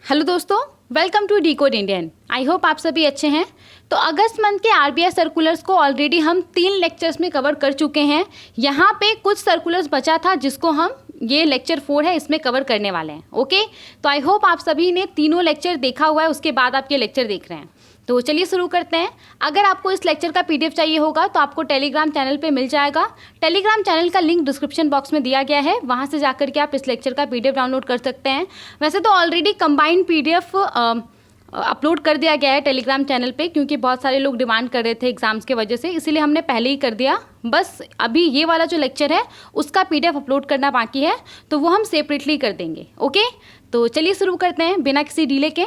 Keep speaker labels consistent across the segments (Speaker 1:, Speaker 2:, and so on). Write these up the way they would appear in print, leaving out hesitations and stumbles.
Speaker 1: Hello दोस्तों, welcome to decode Indian. I hope आप सभी अच्छे हैं। तो अगस्त मंथ के आरबीआई सर्कुलर्स को ऑलरेडी हम 3 लेक्चर्स में कवर कर चुके हैं। यहाँ पे कुछ सर्कुलर्स बचा था जिसको हम ये लेक्चर 4 है इसमें कवर करने वाले हैं। ओके, तो आई होप आप सभी ने तीनों लेक्चर देखा हुआ है, उसके बाद आप ये लेक्चर देख रहे हैं। तो चलिए शुरू करते हैं। अगर आपको इस लेक्चर का पीडीएफ चाहिए होगा तो आपको टेलीग्राम चैनल पे मिल जाएगा। टेलीग्राम चैनल का लिंक डिस्क्रिप्शन बॉक्स में दिया गया है, वहाँ से जाकर के आप इस लेक्चर का पीडीएफ डाउनलोड कर सकते हैं। वैसे तो ऑलरेडी कंबाइंड पीडीएफ अपलोड कर दिया गया है टेलीग्राम चैनल पे, क्योंकि बहुत सारे लोग डिमांड कर रहे थे एग्जाम्स के वजह से, इसीलिए हमने पहले ही कर दिया। बस अभी ये वाला जो लेक्चर है उसका पीडीएफ अपलोड करना बाकी है, तो वो हम सेपरेटली कर देंगे। ओके, तो चलिए शुरू करते हैं बिना किसी डिले के।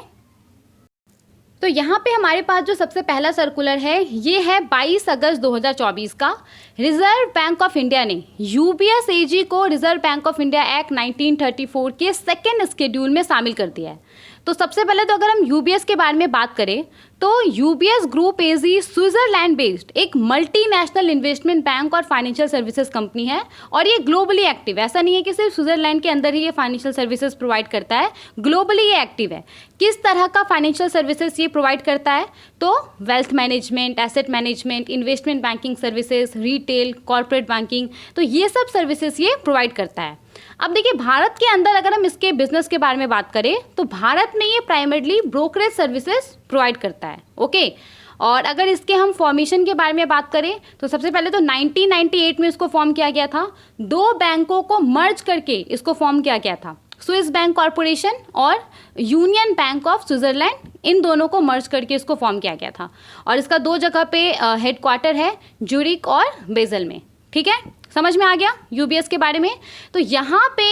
Speaker 1: तो यहाँ पे हमारे पास जो सबसे पहला सर्कुलर है ये है 22 अगस्त 2024 का। रिजर्व बैंक ऑफ इंडिया ने यूबीएस एजी को reserve Bank of India act 1934 के सेकेंड शेड्यूल में शामिल कर दिया है। तो सबसे पहले तो अगर हम यूबीएस के बारे में बात करें तो यूबीएस ग्रुप एजी स्विट्जरलैंड बेस्ड एक मल्टीनेशनल इन्वेस्टमेंट बैंक और फाइनेंशियल सर्विसेज कंपनी है, और ये ग्लोबली एक्टिव। ऐसा नहीं है कि सिर्फ स्विट्जरलैंड के अंदर ही ये फाइनेंशियल सर्विसेज प्रोवाइड करता है, ग्लोबली ये एक्टिव है। किस तरह का फाइनेंशियल सर्विसेज ये प्रोवाइड करता है? तो wealth management, asset management, investment banking services, retail, corporate banking, तो ये सब सर्विसेज ये प्रोवाइड करता है। अब देखिए, भारत के अंदर अगर हम इसके बिजनेस के बारे में बात करें तो भारत में ये प्राइमरली ब्रोकरेज सर्विसेज प्रोवाइड करता है। ओके, और अगर इसके हम फॉर्मेशन के बारे में बात करें तो सबसे पहले तो 1998 में इसको फॉर्म किया गया था। 2 बैंकों को मर्ज करके इसको फॉर्म किया गया था, स्विस बैंक कॉरपोरेशन और यूनियन बैंक ऑफ स्विट्जरलैंड, इन दोनों को मर्ज करके इसको फॉर्म किया गया था। और इसका 2 जगह पे हेडक्वार्टर है, ज्यूरिक और बेजल में। ठीक है, समझ में आ गया यूबीएस के बारे में। तो यहाँ पे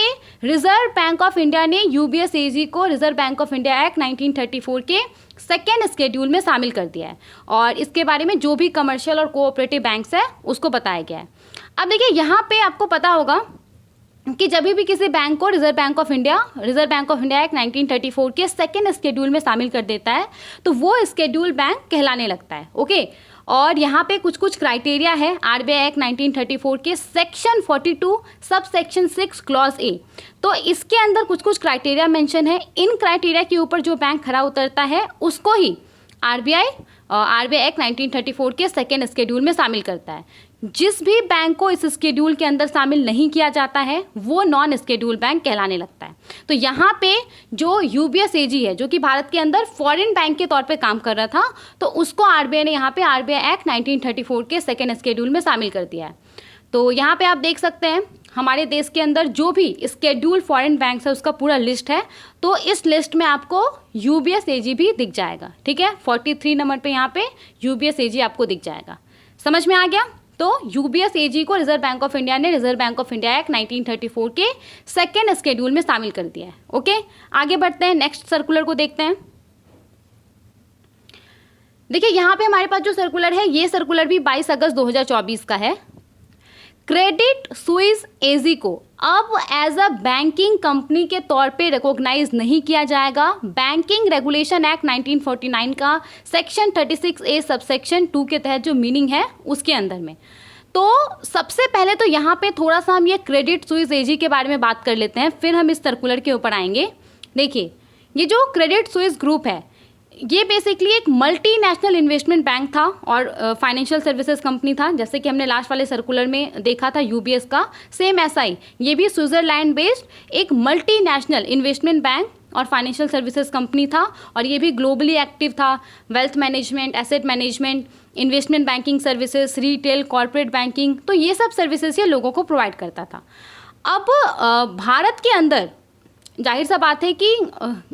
Speaker 1: रिजर्व बैंक ऑफ इंडिया ने यूबीएस एजी को reserve Bank of India act 1934 के सेकेंड शेड्यूल में शामिल कर दिया है, और इसके बारे में जो भी कमर्शियल और कोऑपरेटिव बैंक्स है उसको बताया गया है। अब देखिए, यहाँ पे आपको पता होगा कि जब भी किसी बैंक को reserve Bank of India act 1934 के सेकेंड शेड्यूल में शामिल कर देता है तो वो शेड्यूल बैंक कहलाने लगता है। ओके, और यहाँ पे कुछ क्राइटेरिया है आरबीआई एक्ट 1934 के section 42 sub section 6 clause A. तो इसके अंदर कुछ क्राइटेरिया मेंशन है। इन क्राइटेरिया के ऊपर जो बैंक खरा उतरता है उसको ही आरबीआई एक्ट 1934 के सेकेंड शेड्यूल में शामिल करता है। जिस भी बैंक को इस शेड्यूल के अंदर शामिल नहीं किया जाता है वो नॉन शेड्यूल बैंक कहलाने लगता है। तो यहाँ पे जो यूबीएस एजी है, जो कि भारत के अंदर फॉरेन बैंक के तौर पे काम कर रहा था, तो उसको आरबीआई ने यहाँ पे आरबीआई एक्ट 1934 के सेकेंड शेड्यूल में शामिल कर दिया है। तो यहाँ पे आप देख सकते हैं हमारे देश के अंदर जो भी शेड्यूल फॉरेन बैंक्स है उसका पूरा लिस्ट है। तो इस लिस्ट में आपको यूबीएस एजी भी दिख जाएगा। ठीक है, 43 नंबर पे यहाँ पे यूबीएस एजी आपको दिख जाएगा। समझ में आ गया? तो यूबीएस एजी को रिजर्व बैंक ऑफ इंडिया ने reserve Bank of India act 1934 के सेकेंड शेड्यूल में शामिल कर दिया है। ओके, आगे बढ़ते हैं, नेक्स्ट सर्कुलर को देखते हैं। देखिए, यहाँ पे हमारे पास जो सर्कुलर है ये सर्कुलर भी 22 अगस्त 2024 का है। क्रेडिट स्विस एजी को अब एज अ बैंकिंग कंपनी के तौर पे रिकॉग्नाइज नहीं किया जाएगा। बैंकिंग रेगुलेशन एक्ट 1949 का सेक्शन 36A सबसेक्शन 2 के तहत जो मीनिंग है उसके अंदर में। तो सबसे पहले तो यहाँ पे थोड़ा सा हम ये क्रेडिट स्विस एजी के बारे में बात कर लेते हैं, फिर हम इस सर्कुलर के ऊपर आएंगे। देखिए, ये जो क्रेडिट स्विस ग्रुप है ये बेसिकली एक मल्टीनेशनल इन्वेस्टमेंट बैंक था और फाइनेंशियल सर्विसेज कंपनी था, जैसे कि हमने लास्ट वाले सर्कुलर में देखा था यूबीएस का। सेम ऐसा ही ये भी स्विट्जरलैंड बेस्ड एक मल्टीनेशनल इन्वेस्टमेंट बैंक और फाइनेंशियल सर्विसेज कंपनी था, और ये भी ग्लोबली एक्टिव था। Wealth management, asset management, investment banking services, retail, corporate banking, तो ये सब सर्विसेज ये लोगों को प्रोवाइड करता था। अब भारत के अंदर जाहिर सा बात है कि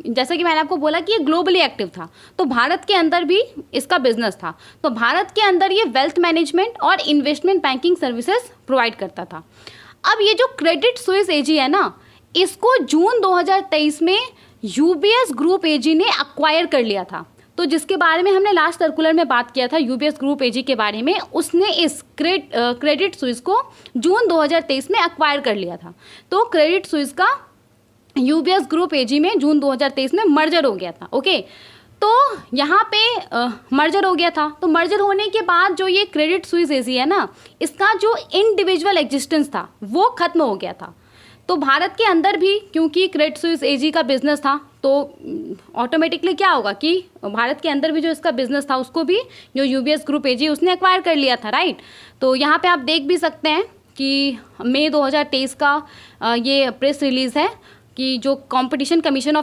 Speaker 1: जैसा कि मैंने आपको बोला कि ये ग्लोबली एक्टिव था, तो भारत के अंदर भी इसका बिजनेस था। तो भारत के अंदर ये वेल्थ मैनेजमेंट और इन्वेस्टमेंट बैंकिंग सर्विसेज प्रोवाइड करता था। अब ये जो क्रेडिट स्विस एजी है ना, इसको जून 2023 में यूबीएस ग्रुप एजी ने अक्वायर कर लिया था। तो जिसके बारे में हमने लास्ट सर्कुलर में बात किया था यूबीएस ग्रुप एजी के बारे में, उसने इस क्रेडिट स्विस को जून 2023 में अक्वायर कर लिया था। तो क्रेडिट स्विस का यूबीएस ग्रुप एजी में जून 2023 में मर्जर हो गया था। ओके, तो यहाँ पे मर्जर हो गया था। तो मर्जर होने के बाद जो ये क्रेडिट स्विस एजी है ना, इसका जो इंडिविजुअल एग्जिस्टेंस था वो खत्म हो गया था। तो भारत के अंदर भी क्योंकि क्रेडिट स्विस एजी का बिजनेस था तो ऑटोमेटिकली क्या होगा कि भारत के अंदर भी जो इसका बिजनेस था उसको भी जो यूबीएस ग्रुप एजी उसने एक्वायर कर लिया था, राइट। तो यहाँ पे आप देख भी सकते हैं कि मई 2023 का ये प्रेस रिलीज़ है कि जो कंपटीशन कमीशन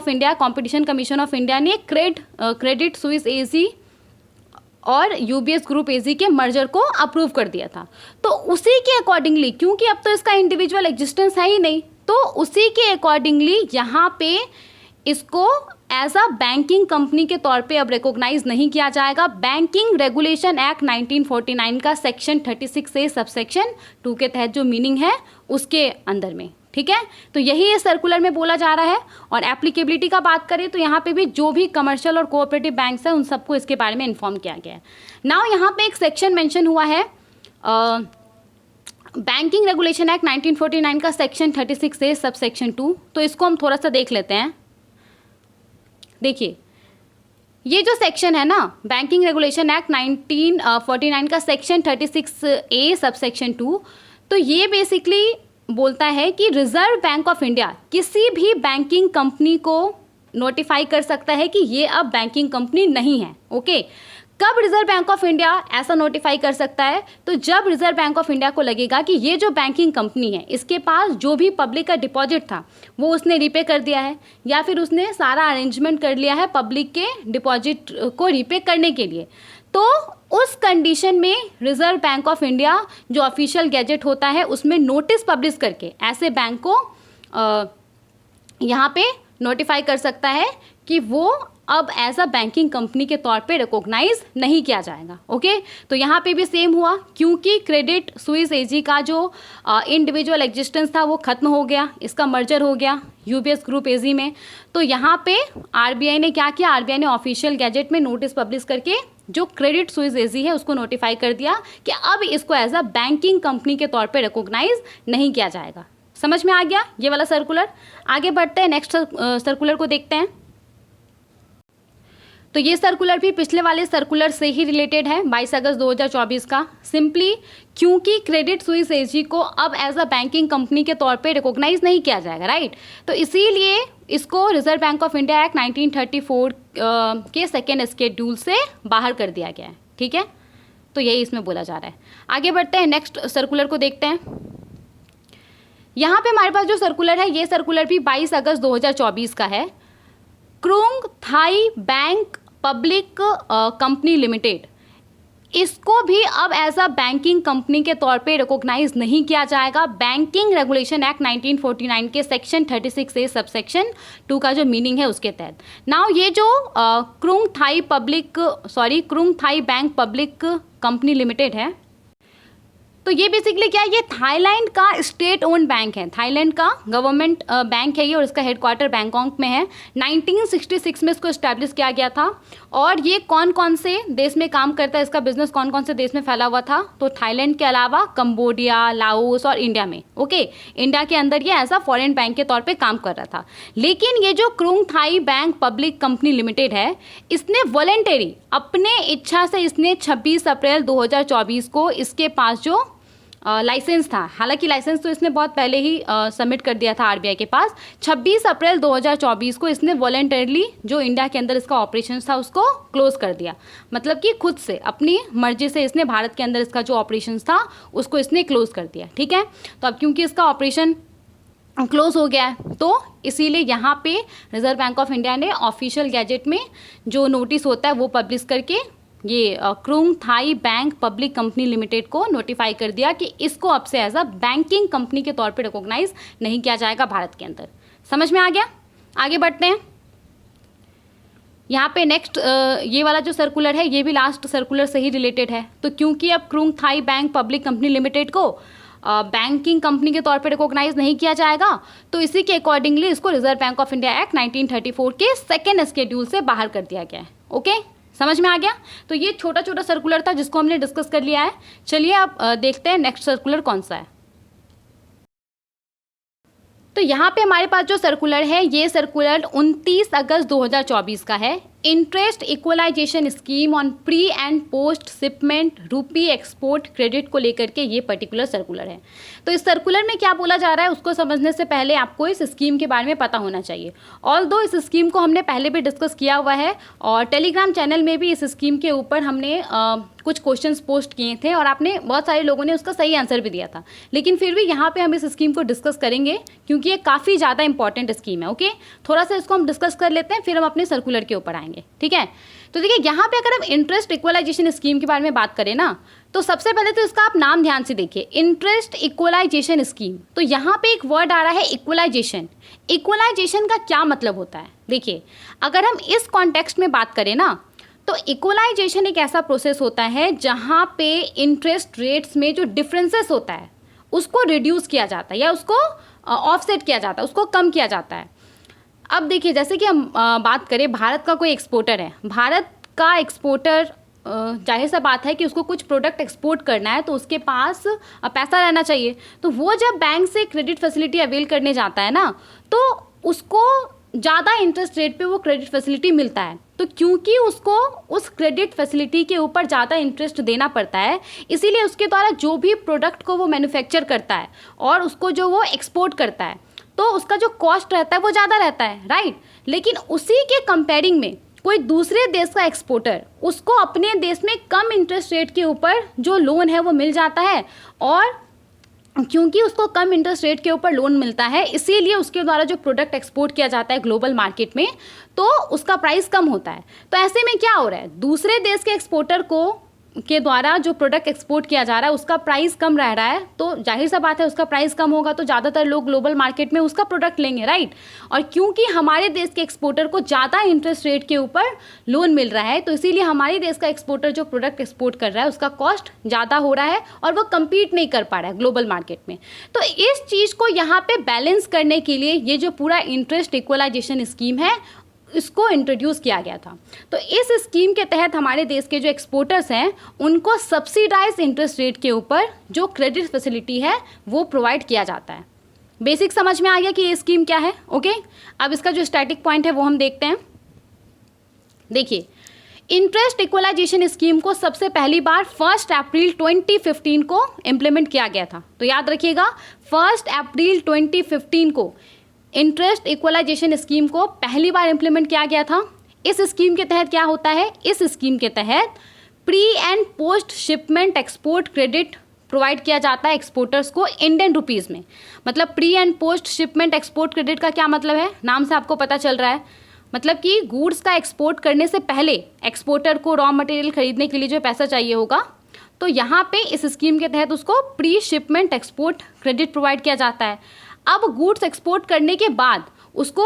Speaker 1: ऑफ इंडिया ने क्रेडिट स्विस एजी और यूबीएस ग्रुप एजी के मर्जर को अप्रूव कर दिया था। तो उसी के अकॉर्डिंगली, क्योंकि अब तो इसका इंडिविजुअल एग्जिस्टेंस है ही नहीं, तो उसी के अकॉर्डिंगली यहाँ पे इसको एज अ बैंकिंग कंपनी के तौर पे अब रिकॉग्नाइज नहीं किया जाएगा। बैंकिंग रेगुलेशन एक्ट 1949 का सेक्शन 36A सबसेक्शन 2 के तहत जो मीनिंग है उसके अंदर में, ठीक है। तो यही इस सर्कुलर में बोला जा रहा है। और एप्लीकेबिलिटी का बात करें तो यहाँ पे भी जो भी कमर्शियल और कोऑपरेटिव बैंक्स हैं उन सबको इसके बारे में इन्फॉर्म किया गया है। नाउ यहाँ पे एक सेक्शन मेंशन हुआ है बैंकिंग रेगुलेशन एक्ट 1949 का सेक्शन 36A सबसेक्शन 2। तो इसको हम थोड़ा सा देख लेते हैं। देखिए, ये जो सेक्शन है ना, बैंकिंग रेगुलेशन एक्ट 1949 का सेक्शन 36A सबसेक्शन 2, तो ये बेसिकली बोलता है कि रिजर्व बैंक ऑफ इंडिया किसी भी बैंकिंग कंपनी को नोटिफाई कर सकता है कि ये अब बैंकिंग कंपनी नहीं है, ओके। कब रिजर्व बैंक ऑफ इंडिया ऐसा नोटिफाई कर सकता है? तो जब रिजर्व बैंक ऑफ इंडिया को लगेगा कि ये जो बैंकिंग कंपनी है इसके पास जो भी पब्लिक का डिपॉजिट था वो उसने रीपे कर दिया है, या फिर उसने सारा अरेंजमेंट कर लिया है पब्लिक के डिपॉजिट को रीपे करने के लिए, तो उस कंडीशन में रिजर्व बैंक ऑफ इंडिया जो ऑफिशियल गैजेट होता है उसमें नोटिस पब्लिश करके ऐसे बैंक को यहाँ पे नोटिफाई कर सकता है कि वो अब एज अ बैंकिंग कंपनी के तौर पे रिकॉग्नाइज नहीं किया जाएगा, ओके। तो यहाँ पे भी सेम हुआ, क्योंकि क्रेडिट स्विस एजी का जो इंडिविजुअल एग्जिस्टेंस था वो खत्म हो गया, इसका मर्जर हो गया यूबीएस ग्रुप एजी में। तो यहाँ पे आरबीआई ने क्या किया, आरबीआई ने ऑफिशियल गैजेट में नोटिस पब्लिश करके जो क्रेडिट स्विस एजी है उसको नोटिफाई कर दिया कि अब इसको एज अ बैंकिंग कंपनी के तौर पे रिकॉग्नाइज नहीं किया जाएगा। समझ में आ गया ये वाला सर्कुलर। आगे बढ़ते हैं, नेक्स्ट सर्कुलर को देखते हैं। तो ये सर्कुलर भी पिछले वाले सर्कुलर से ही रिलेटेड है, 22 अगस्त 2024 का। सिंपली क्योंकि क्रेडिट स्विस एजी को अब एज अ बैंकिंग कंपनी के तौर पे रिकॉग्नाइज नहीं किया जाएगा, राइट। तो इसीलिए इसको reserve Bank of India act 1934 के सेकेंड स्केड्यूल से बाहर कर दिया गया है, ठीक है। तो यही इसमें बोला जा रहा है। आगे बढ़ते हैं, नेक्स्ट सर्कुलर को देखते हैं। यहाँ पे हमारे पास जो सर्कुलर है ये सर्कुलर भी 22 अगस्त 2024 का है। Krung Thai Bank public company limited, इसको भी अब एज अ बैंकिंग कंपनी के तौर पे रिकॉग्नाइज नहीं किया जाएगा। बैंकिंग रेगुलेशन एक्ट 1949 के सेक्शन 36A सबसेक्शन 2 का जो मीनिंग है उसके तहत। नाउ ये जो Krung Thai Bank public company limited है, तो ये बेसिकली क्या है, ये थाईलैंड का स्टेट ओन्ड बैंक है, थाईलैंड का गवर्नमेंट बैंक है ये, और इसका हेडक्वार्टर बैंकॉक में है। 1966 में इसको इस्टेब्लिश किया गया था। और ये कौन कौन से देश में काम करता है, इसका बिजनेस कौन कौन से देश में फैला हुआ था, तो थाईलैंड के अलावा कंबोडिया, लाओस और इंडिया में, ओके। इंडिया के अंदर ये एज अ फॉरेन बैंक के तौर पर काम कर रहा था। लेकिन ये जो Krung Thai Bank public company limited है, इसने वॉलंटरी अपने इच्छा से इसने 26 अप्रैल 2024 को इसके पास जो लाइसेंस था, हालांकि लाइसेंस तो इसने बहुत पहले ही सबमिट कर दिया था आरबीआई के पास, 26 अप्रैल 2024 को इसने वॉलंटरली जो इंडिया के अंदर इसका ऑपरेशन था उसको क्लोज कर दिया। मतलब कि खुद से अपनी मर्जी से इसने भारत के अंदर इसका जो ऑपरेशन था उसको इसने क्लोज कर दिया, ठीक है। तो अब क्योंकि इसका ऑपरेशन क्लोज हो गया है तो इसीलिए यहाँ पे रिजर्व बैंक ऑफ इंडिया ने ऑफिशियल गैजेट में जो नोटिस होता है वो पब्लिश करके ये Krung Thai Bank public company limited को नोटिफाई कर दिया कि इसको अब से एज अ बैंकिंग कंपनी के तौर पे रिकॉग्नाइज नहीं किया जाएगा भारत के अंदर। समझ में आ गया। आगे बढ़ते हैं। यहाँ पे नेक्स्ट ये वाला जो सर्कुलर है ये भी लास्ट सर्कुलर से ही रिलेटेड है। तो क्योंकि अब Krung Thai Bank public company limited को बैंकिंग कंपनी के तौर पे रिकॉग्नाइज नहीं किया जाएगा, तो इसी के अकॉर्डिंगली इसको reserve Bank of India act 1934 के सेकेंड स्केड्यूल से बाहर कर दिया गया है, ओके। समझ में आ गया। तो ये छोटा छोटा सर्कुलर था जिसको हमने डिस्कस कर लिया है। चलिए अब देखते हैं नेक्स्ट सर्कुलर कौन सा है। तो यहाँ पे हमारे पास जो सर्कुलर है, ये सर्कुलर 29 अगस्त 2024 का है। Interest equalisation scheme on pre and post shipment rupee export credit को लेकर के ये पर्टिकुलर सर्कुलर है। तो इस सर्कुलर में क्या बोला जा रहा है उसको समझने से पहले आपको इस स्कीम के बारे में पता होना चाहिए। ऑल्दो इस स्कीम को हमने पहले भी डिस्कस किया हुआ है और टेलीग्राम चैनल में भी इस स्कीम के ऊपर हमने कुछ क्वेश्चंस पोस्ट किए थे और आपने बहुत सारे लोगों ने उसका सही आंसर भी दिया था। लेकिन फिर भी यहाँ पे हम इस स्कीम को डिस्कस करेंगे क्योंकि ये काफ़ी ज़्यादा इंपॉर्टेंट स्कीम है। ओके, थोड़ा सा इसको हम डिस्कस कर लेते हैं, फिर हम अपने सर्कुलर के ऊपर आएंगे। ठीक है, तो देखिए यहाँ पे अगर हम इंटरेस्ट इक्वलाइजेशन स्कीम के बारे में बात करें ना, तो सबसे पहले तो इसका आप नाम ध्यान से देखिए, इंटरेस्ट इक्वलाइजेशन स्कीम। तो यहाँ पे एक वर्ड आ रहा है इक्वलाइजेशन। इक्वलाइजेशन का क्या मतलब होता है? देखिए, अगर हम इस कॉन्टेक्स्ट में बात करें ना, तो इक्वलाइजेशन एक ऐसा प्रोसेस होता है जहाँ पे इंटरेस्ट रेट्स में जो डिफरेंसेस होता है उसको रिड्यूस किया जाता है या उसको ऑफसेट किया जाता है, उसको कम किया जाता है। अब देखिए, जैसे कि हम बात करें, भारत का कोई एक्सपोर्टर है, भारत का एक्सपोर्टर जाहिर सा बात है कि उसको कुछ प्रोडक्ट एक्सपोर्ट करना है तो उसके पास पैसा रहना चाहिए। तो वो जब बैंक से क्रेडिट फैसिलिटी अवेल करने जाता है ना, तो उसको ज़्यादा इंटरेस्ट रेट पे वो क्रेडिट फैसिलिटी मिलता है। तो क्योंकि उसको उस क्रेडिट फैसिलिटी के ऊपर ज़्यादा इंटरेस्ट देना पड़ता है, इसीलिए उसके द्वारा जो भी प्रोडक्ट को वो मैन्युफैक्चर करता है और उसको जो वो एक्सपोर्ट करता है, तो उसका जो कॉस्ट रहता है वो ज़्यादा रहता है, राइट। लेकिन उसी के कंपेयरिंग में कोई दूसरे देश का एक्सपोर्टर, उसको अपने देश में कम इंटरेस्ट रेट के ऊपर जो लोन है वो मिल जाता है, और क्योंकि उसको कम इंटरेस्ट रेट के ऊपर लोन मिलता है, इसीलिए उसके द्वारा जो प्रोडक्ट एक्सपोर्ट किया जाता है ग्लोबल मार्केट में, तो उसका प्राइस कम होता है। तो ऐसे में क्या हो रहा है, दूसरे देश के एक्सपोर्टर के द्वारा जो प्रोडक्ट एक्सपोर्ट किया जा रहा है उसका प्राइस कम रह रहा है, तो जाहिर सा बात है उसका प्राइस कम होगा तो ज़्यादातर लोग ग्लोबल मार्केट में उसका प्रोडक्ट लेंगे, राइट। और क्योंकि हमारे देश के एक्सपोर्टर को ज़्यादा इंटरेस्ट रेट के ऊपर लोन मिल रहा है, तो इसीलिए हमारे देश का एक्सपोर्टर जो प्रोडक्ट एक्सपोर्ट कर रहा है उसका कॉस्ट ज़्यादा हो रहा है और वो कम्पीट नहीं कर पा रहा है ग्लोबल मार्केट में। तो इस चीज़ को यहाँ पर बैलेंस करने के लिए ये जो पूरा इंटरेस्ट इक्वलाइजेशन स्कीम है इसको इंट्रोड्यूस किया गया था। तो इस स्कीम के तहत हमारे देश के जो एक्सपोर्टर्स हैं उनको सब्सिडाइज इंटरेस्ट रेट के ऊपर जो क्रेडिट फैसिलिटी है वो प्रोवाइड किया जाता है। बेसिक समझ में आ गया कि ये स्कीम क्या है। ओके, अब इसका जो स्टैटिक पॉइंट है वो हम देखते हैं। देखिए, इंटरेस्ट इक्वलाइजेशन स्कीम को सबसे पहली बार 1 अप्रैल 2015 को इम्प्लीमेंट किया गया था। तो याद रखिएगा, 1 अप्रैल 2015 को इंटरेस्ट इक्वलाइजेशन स्कीम को पहली बार इम्प्लीमेंट किया गया था। इस स्कीम के तहत क्या होता है, इस स्कीम के तहत pre and post shipment export credit provide किया जाता है एक्सपोर्टर्स को इंडियन रुपीज़ में। मतलब pre and post shipment export credit का क्या मतलब है, नाम से आपको पता चल रहा है, मतलब कि गुड्स का एक्सपोर्ट करने से पहले एक्सपोर्टर को रॉ मटेरियल खरीदने के लिए जो पैसा चाहिए होगा, तो यहाँ पे इस स्कीम के तहत उसको pre shipment export credit provide किया जाता है। अब गुड्स एक्सपोर्ट करने के बाद उसको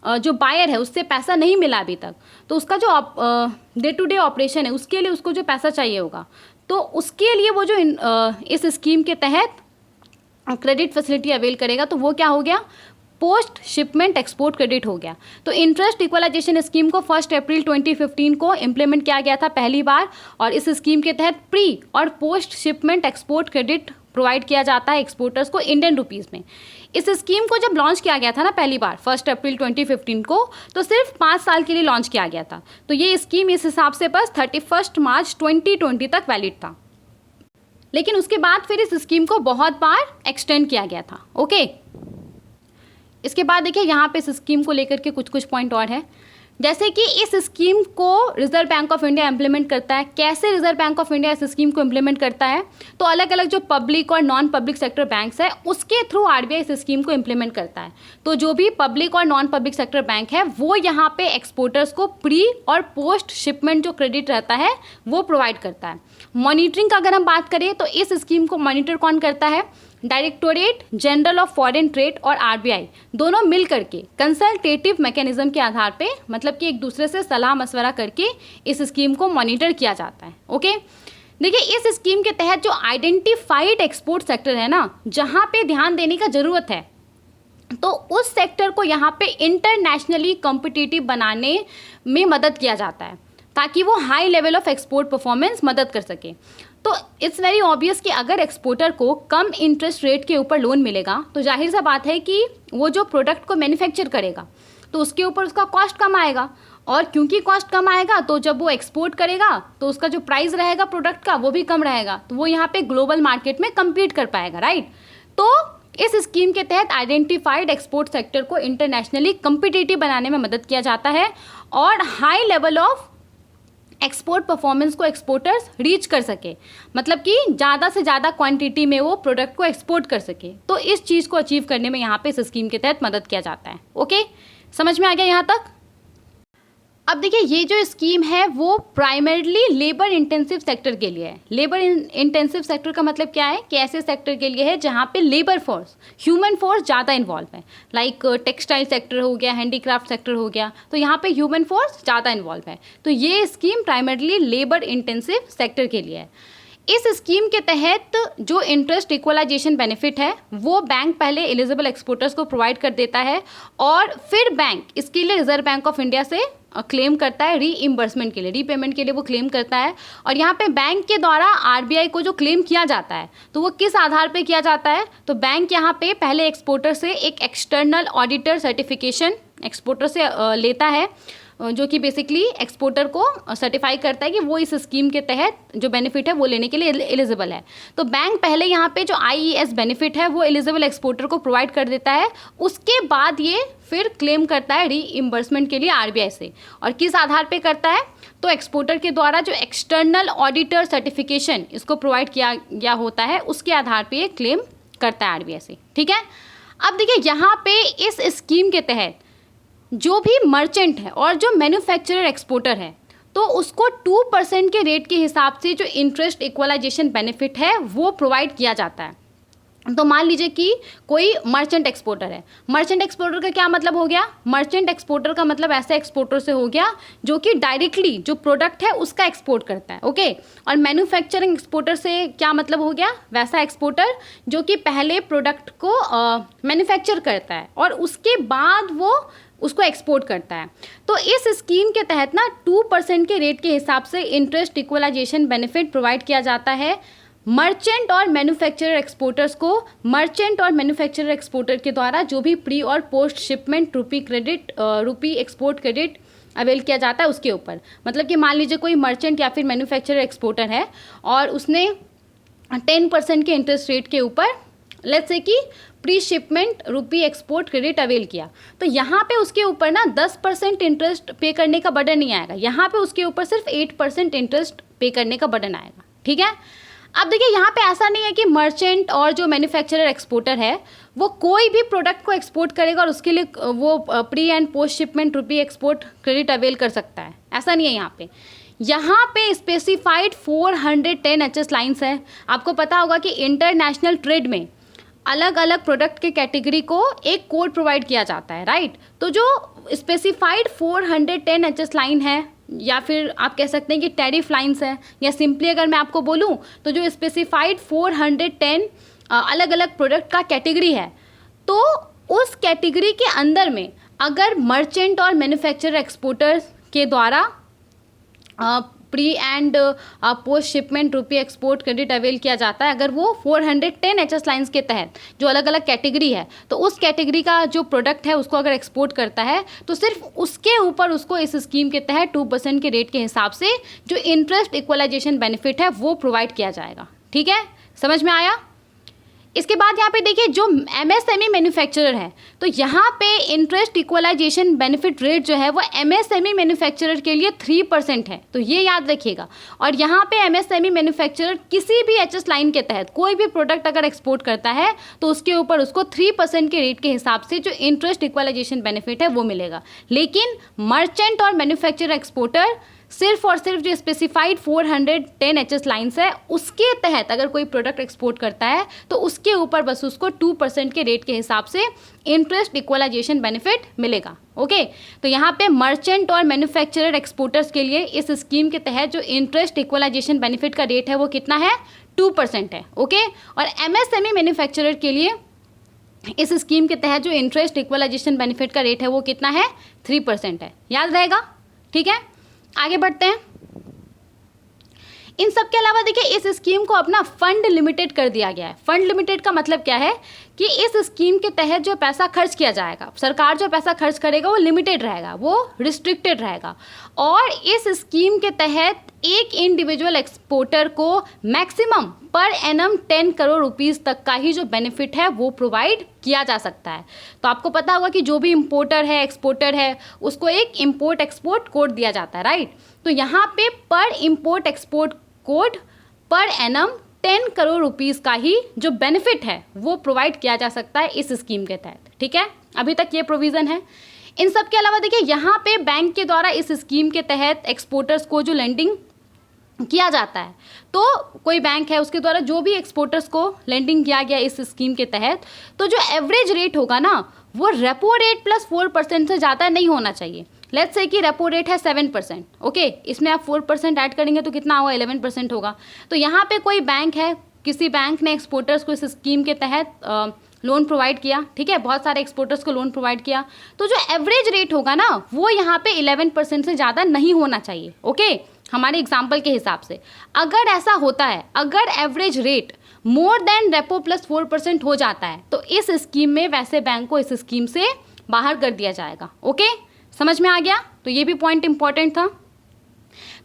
Speaker 1: जो बायर है उससे पैसा नहीं मिला अभी तक, तो उसका जो डे टू डे ऑपरेशन है उसके लिए उसको जो पैसा चाहिए होगा, तो उसके लिए वो जो इस स्कीम के तहत क्रेडिट फैसिलिटी अवेल करेगा, तो वो क्या हो गया, पोस्ट शिपमेंट एक्सपोर्ट क्रेडिट हो गया। तो इंटरेस्ट इक्वलाइजेशन स्कीम को 1 अप्रैल 2015 को इम्प्लीमेंट किया गया था पहली बार, और इस स्कीम के तहत प्री और post shipment export credit provide किया जाता है एक्सपोर्टर्स को इंडियन रुपीज़ में। इस स्कीम को जब लॉन्च किया गया था ना पहली बार 1 अप्रैल 2015 को, तो सिर्फ 5 साल के लिए लॉन्च किया गया था। तो ये स्कीम इस हिसाब से बस 31 मार्च 2020 तक वैलिड था। लेकिन उसके बाद फिर इस स्कीम को बहुत बार एक्सटेंड किया गया था। ओके, इसके बाद देखिए यहाँ पे इस स्कीम को लेकर के कुछ पॉइंट और है, जैसे कि इस स्कीम को reserve Bank of India implement करता है। कैसे रिजर्व बैंक ऑफ इंडिया इस स्कीम को इम्प्लीमेंट करता है, तो अलग अलग जो पब्लिक और नॉन पब्लिक सेक्टर बैंक्स है उसके थ्रू आरबीआई इस स्कीम को इम्प्लीमेंट करता है। तो जो भी पब्लिक और नॉन पब्लिक सेक्टर बैंक है वो यहाँ पे एक्सपोर्टर्स को प्री और पोस्ट शिपमेंट जो क्रेडिट रहता है वो प्रोवाइड करता है। मॉनिटरिंग का अगर हम बात करें तो इस स्कीम को मॉनिटर कौन करता है, directorate general of foreign trade और आरबीआई दोनों मिल करके कंसल्टेटिव मैकेनिज्म के आधार पे, मतलब कि एक दूसरे से सलाह मशवरा करके इस स्कीम को मॉनिटर किया जाता है। ओके, देखिए इस स्कीम के तहत जो आइडेंटिफाइड एक्सपोर्ट सेक्टर है ना, जहाँ पे ध्यान देने का ज़रूरत है, तो उस सेक्टर को यहाँ पे इंटरनेशनली कॉम्पिटिटिव बनाने में मदद किया जाता है ताकि वो high level of export performance मदद कर सके। तो इट्स वेरी ऑब्वियस कि अगर एक्सपोर्टर को कम इंटरेस्ट रेट के ऊपर लोन मिलेगा तो जाहिर सा बात है कि वो जो प्रोडक्ट को मैन्युफैक्चर करेगा तो उसके ऊपर उसका कॉस्ट कम आएगा, और क्योंकि कॉस्ट कम आएगा तो जब वो एक्सपोर्ट करेगा तो उसका जो प्राइस रहेगा प्रोडक्ट का वो भी कम रहेगा, तो वो यहाँ पे ग्लोबल मार्केट में कम्पीट कर पाएगा, राइट। तो इस स्कीम के तहत आइडेंटिफाइड एक्सपोर्ट सेक्टर को इंटरनेशनली कम्पिटिटिव बनाने में मदद किया जाता है और high level of export performance को एक्सपोर्टर्स रीच कर सके, मतलब कि ज़्यादा से ज़्यादा क्वांटिटी में वो प्रोडक्ट को एक्सपोर्ट कर सके। तो इस चीज़ को अचीव करने में यहाँ पे इस स्कीम के तहत मदद किया जाता है। ओके, समझ में आ गया यहाँ तक। अब देखिए, ये जो स्कीम है वो प्राइमरीली लेबर इंटेंसिव सेक्टर के लिए है। लेबर इंटेंसिव सेक्टर का मतलब क्या है कि ऐसे सेक्टर के लिए है जहाँ पे लेबर फोर्स, ह्यूमन फोर्स ज़्यादा इन्वॉल्व है, लाइक टेक्सटाइल सेक्टर हो गया, हैंडीक्राफ्ट सेक्टर हो गया, तो यहाँ पे ह्यूमन फोर्स ज़्यादा इन्वॉल्व है। तो ये scheme primarily labour intensive sector के लिए है। इस स्कीम के तहत जो इंटरेस्ट इक्वलाइजेशन बेनिफिट है वो बैंक पहले एलिजिबल एक्सपोर्टर्स को प्रोवाइड कर देता है और फिर बैंक इसके लिए रिजर्व बैंक ऑफ इंडिया से क्लेम करता है रीइम्बर्समेंट के लिए, रीपेमेंट के लिए वो क्लेम करता है। और यहाँ पे बैंक के द्वारा आरबीआई को जो क्लेम किया जाता है तो वो किस आधार पे किया जाता है, तो बैंक यहाँ पे पहले एक्सपोर्टर से एक एक्सटर्नल ऑडिटर सर्टिफिकेशन एक्सपोर्टर से लेता है, जो कि बेसिकली एक्सपोर्टर को सर्टिफाई करता है कि वो इस स्कीम के तहत जो बेनिफिट है वो लेने के लिए एलिजिबल है। तो बैंक पहले यहाँ पे जो आईईएस बेनिफिट है वो एलिजिबल एक्सपोर्टर को प्रोवाइड कर देता है, उसके बाद ये फिर क्लेम करता है रीइम्बर्समेंट के लिए आरबीआई से। और किस आधार पे करता है, तो एक्सपोर्टर के द्वारा जो एक्सटर्नल ऑडिटर सर्टिफिकेशन इसको प्रोवाइड किया गया होता है उसके आधार पे ये क्लेम करता है आरबीआई से। ठीक है, अब देखिए यहाँ पे इस स्कीम के तहत जो भी मर्चेंट है और जो मैन्युफैक्चरर एक्सपोर्टर है तो उसको 2% के रेट के हिसाब से जो इंटरेस्ट इक्वलाइजेशन बेनिफिट है वो प्रोवाइड किया जाता है। तो मान लीजिए कि कोई मर्चेंट एक्सपोर्टर है। मर्चेंट एक्सपोर्टर का क्या मतलब हो गया, मर्चेंट एक्सपोर्टर का मतलब ऐसे एक्सपोर्टर से हो गया जो कि डायरेक्टली जो प्रोडक्ट है उसका एक्सपोर्ट करता है। ओके, और मैन्युफैक्चरिंग एक्सपोर्टर से क्या मतलब हो गया, वैसा एक्सपोर्टर जो कि पहले प्रोडक्ट को मैन्युफैक्चर करता है और उसके बाद वो उसको एक्सपोर्ट करता है। तो इस स्कीम के तहत ना 2% के रेट के हिसाब से इंटरेस्ट इक्वलाइजेशन बेनिफिट प्रोवाइड किया जाता है मर्चेंट और मैन्युफैक्चरर एक्सपोर्टर्स को। मर्चेंट और मैन्युफैक्चरर एक्सपोर्टर के द्वारा जो भी प्री और post shipment rupee export credit avail किया जाता है उसके ऊपर। मतलब कि मान लीजिए कोई मर्चेंट या फिर मैन्युफैक्चरर एक्सपोर्टर है और उसने 10% के इंटरेस्ट रेट के ऊपर लेट्स से कि pre shipment rupee export credit avail किया, तो यहाँ पे उसके ऊपर ना 10% इंटरेस्ट पे करने का बर्डन नहीं आएगा, यहाँ पे उसके ऊपर सिर्फ 8% इंटरेस्ट पे करने का बर्डन आएगा। ठीक है, अब देखिए यहाँ पे ऐसा नहीं है कि मर्चेंट और जो मैन्युफैक्चरर एक्सपोर्टर है वो कोई भी प्रोडक्ट को एक्सपोर्ट करेगा और उसके लिए वो pre and post shipment rupee export credit avail कर सकता है, ऐसा नहीं है। यहाँ पे स्पेसिफाइड 410 HS लाइन्स है। आपको पता होगा कि इंटरनेशनल ट्रेड में अलग अलग प्रोडक्ट के कैटेगरी को एक कोड प्रोवाइड किया जाता है, राइट। तो जो स्पेसिफाइड 410 HS लाइन है या फिर आप कह सकते हैं कि टैरिफ लाइन्स है, या सिंपली अगर मैं आपको बोलूं तो जो स्पेसिफाइड 410 अलग अलग प्रोडक्ट का कैटेगरी है, तो उस कैटेगरी के अंदर में अगर मर्चेंट और मैन्युफैक्चरर एक्सपोर्टर्स के द्वारा pre and post shipment rupee export credit avail किया जाता है, अगर वो 410 HS लाइन्स के तहत जो अलग अलग कैटेगरी है तो उस कैटेगरी का जो प्रोडक्ट है उसको अगर एक्सपोर्ट करता है तो सिर्फ उसके ऊपर उसको इस स्कीम के तहत 2% के रेट के हिसाब से जो इंटरेस्ट इक्वलाइजेशन बेनिफिट है वो प्रोवाइड किया जाएगा। ठीक है, समझ में आया। इसके बाद यहाँ पे देखिए जो MSME मैन्युफैक्चरर है तो यहाँ पे इंटरेस्ट इक्वलाइजेशन बेनिफिट रेट जो है वो MSME मैन्युफैक्चरर के लिए 3% है, तो ये याद रखिएगा। और यहाँ पे MSME मैन्युफैक्चरर किसी भी HS लाइन के तहत कोई भी प्रोडक्ट अगर एक्सपोर्ट करता है तो उसके ऊपर उसको 3% के रेट के हिसाब से जो इंटरेस्ट इक्वलाइजेशन बेनिफिट है वो मिलेगा। लेकिन मर्चेंट और मैन्युफैक्चरर एक्सपोर्टर सिर्फ और सिर्फ जो स्पेसिफाइड 410 HS लाइन्स है उसके तहत अगर कोई प्रोडक्ट एक्सपोर्ट करता है तो उसके ऊपर बस उसको 2% के रेट के हिसाब से इंटरेस्ट इक्वलाइजेशन बेनिफिट मिलेगा। ओके, तो यहाँ पे मर्चेंट और मैन्युफैक्चरर एक्सपोर्टर्स के लिए इस स्कीम के तहत जो इंटरेस्ट इक्वलाइजेशन बेनिफिट का रेट है वो कितना है, 2% है। ओके, और MSME मैन्युफैक्चरर के लिए इस स्कीम के तहत जो इंटरेस्ट इक्वलाइजेशन बेनिफिट का रेट है वो कितना है, 3% है। याद रहेगा। ठीक है, आगे बढ़ते हैं। इन सब के अलावा देखिए इस स्कीम को अपना फंड लिमिटेड कर दिया गया है। फंड लिमिटेड का मतलब क्या है कि इस स्कीम के तहत जो पैसा खर्च किया जाएगा, सरकार जो पैसा खर्च करेगा वो लिमिटेड रहेगा, वो रिस्ट्रिक्टेड रहेगा। और इस स्कीम के तहत एक इंडिविजुअल एक्सपोर्टर को maximum per annum 10 crore rupees तक का ही जो बेनिफिट है वो प्रोवाइड किया जा सकता है। तो आपको पता होगा कि जो भी इंपोर्टर है, एक्सपोर्टर है, उसको एक इंपोर्ट एक्सपोर्ट कोड दिया जाता है, राइट। तो यहाँ पे पर import export code per annum 10 crore rupees का ही जो बेनिफिट है वो प्रोवाइड किया जा सकता है इस स्कीम के तहत, ठीक है। अभी तक ये प्रोविज़न है। इन सब के अलावा देखिए यहाँ पे बैंक के द्वारा इस स्कीम के तहत एक्सपोर्टर्स को जो लेंडिंग किया जाता है, तो कोई बैंक है उसके द्वारा जो भी एक्सपोर्टर्स को लेंडिंग किया गया इस स्कीम के तहत, तो जो एवरेज रेट होगा ना वो रेपो रेट प्लस 4% से ज़्यादा नहीं होना चाहिए। लेट्स से कि रेपो रेट है 7%, ओके, इसमें आप 4% ऐड करेंगे तो कितना होगा, 11% होगा। तो यहाँ पे कोई बैंक है, किसी बैंक ने एक्सपोर्टर्स को इस स्कीम के तहत लोन प्रोवाइड किया, ठीक है, बहुत सारे एक्सपोर्टर्स को लोन प्रोवाइड किया, तो जो एवरेज रेट होगा ना वो यहाँ पे 11% से ज़्यादा नहीं होना चाहिए, ओके। हमारे एग्जाम्पल के हिसाब से अगर ऐसा होता है, अगर average rate more than repo plus 4% हो जाता है तो इस स्कीम में वैसे बैंक को इस स्कीम से बाहर कर दिया जाएगा, ओके। समझ में आ गया? तो ये भी पॉइंट इंपॉर्टेंट था।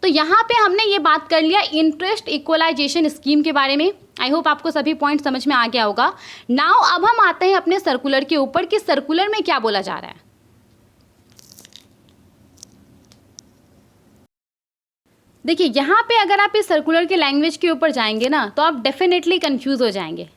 Speaker 1: तो यहाँ पे हमने ये बात कर लिया इंटरेस्ट इक्वलाइजेशन स्कीम के बारे में। आई होप आपको सभी पॉइंट समझ में आ गया होगा। नाउ अब हम आते हैं अपने सर्कुलर के ऊपर कि सर्कुलर में क्या बोला जा रहा है। देखिए यहाँ पे अगर आप इस सर्कुलर के लैंग्वेज के ऊपर जाएंगे ना तो आप डेफिनेटली कंफ्यूज हो जाएंगे।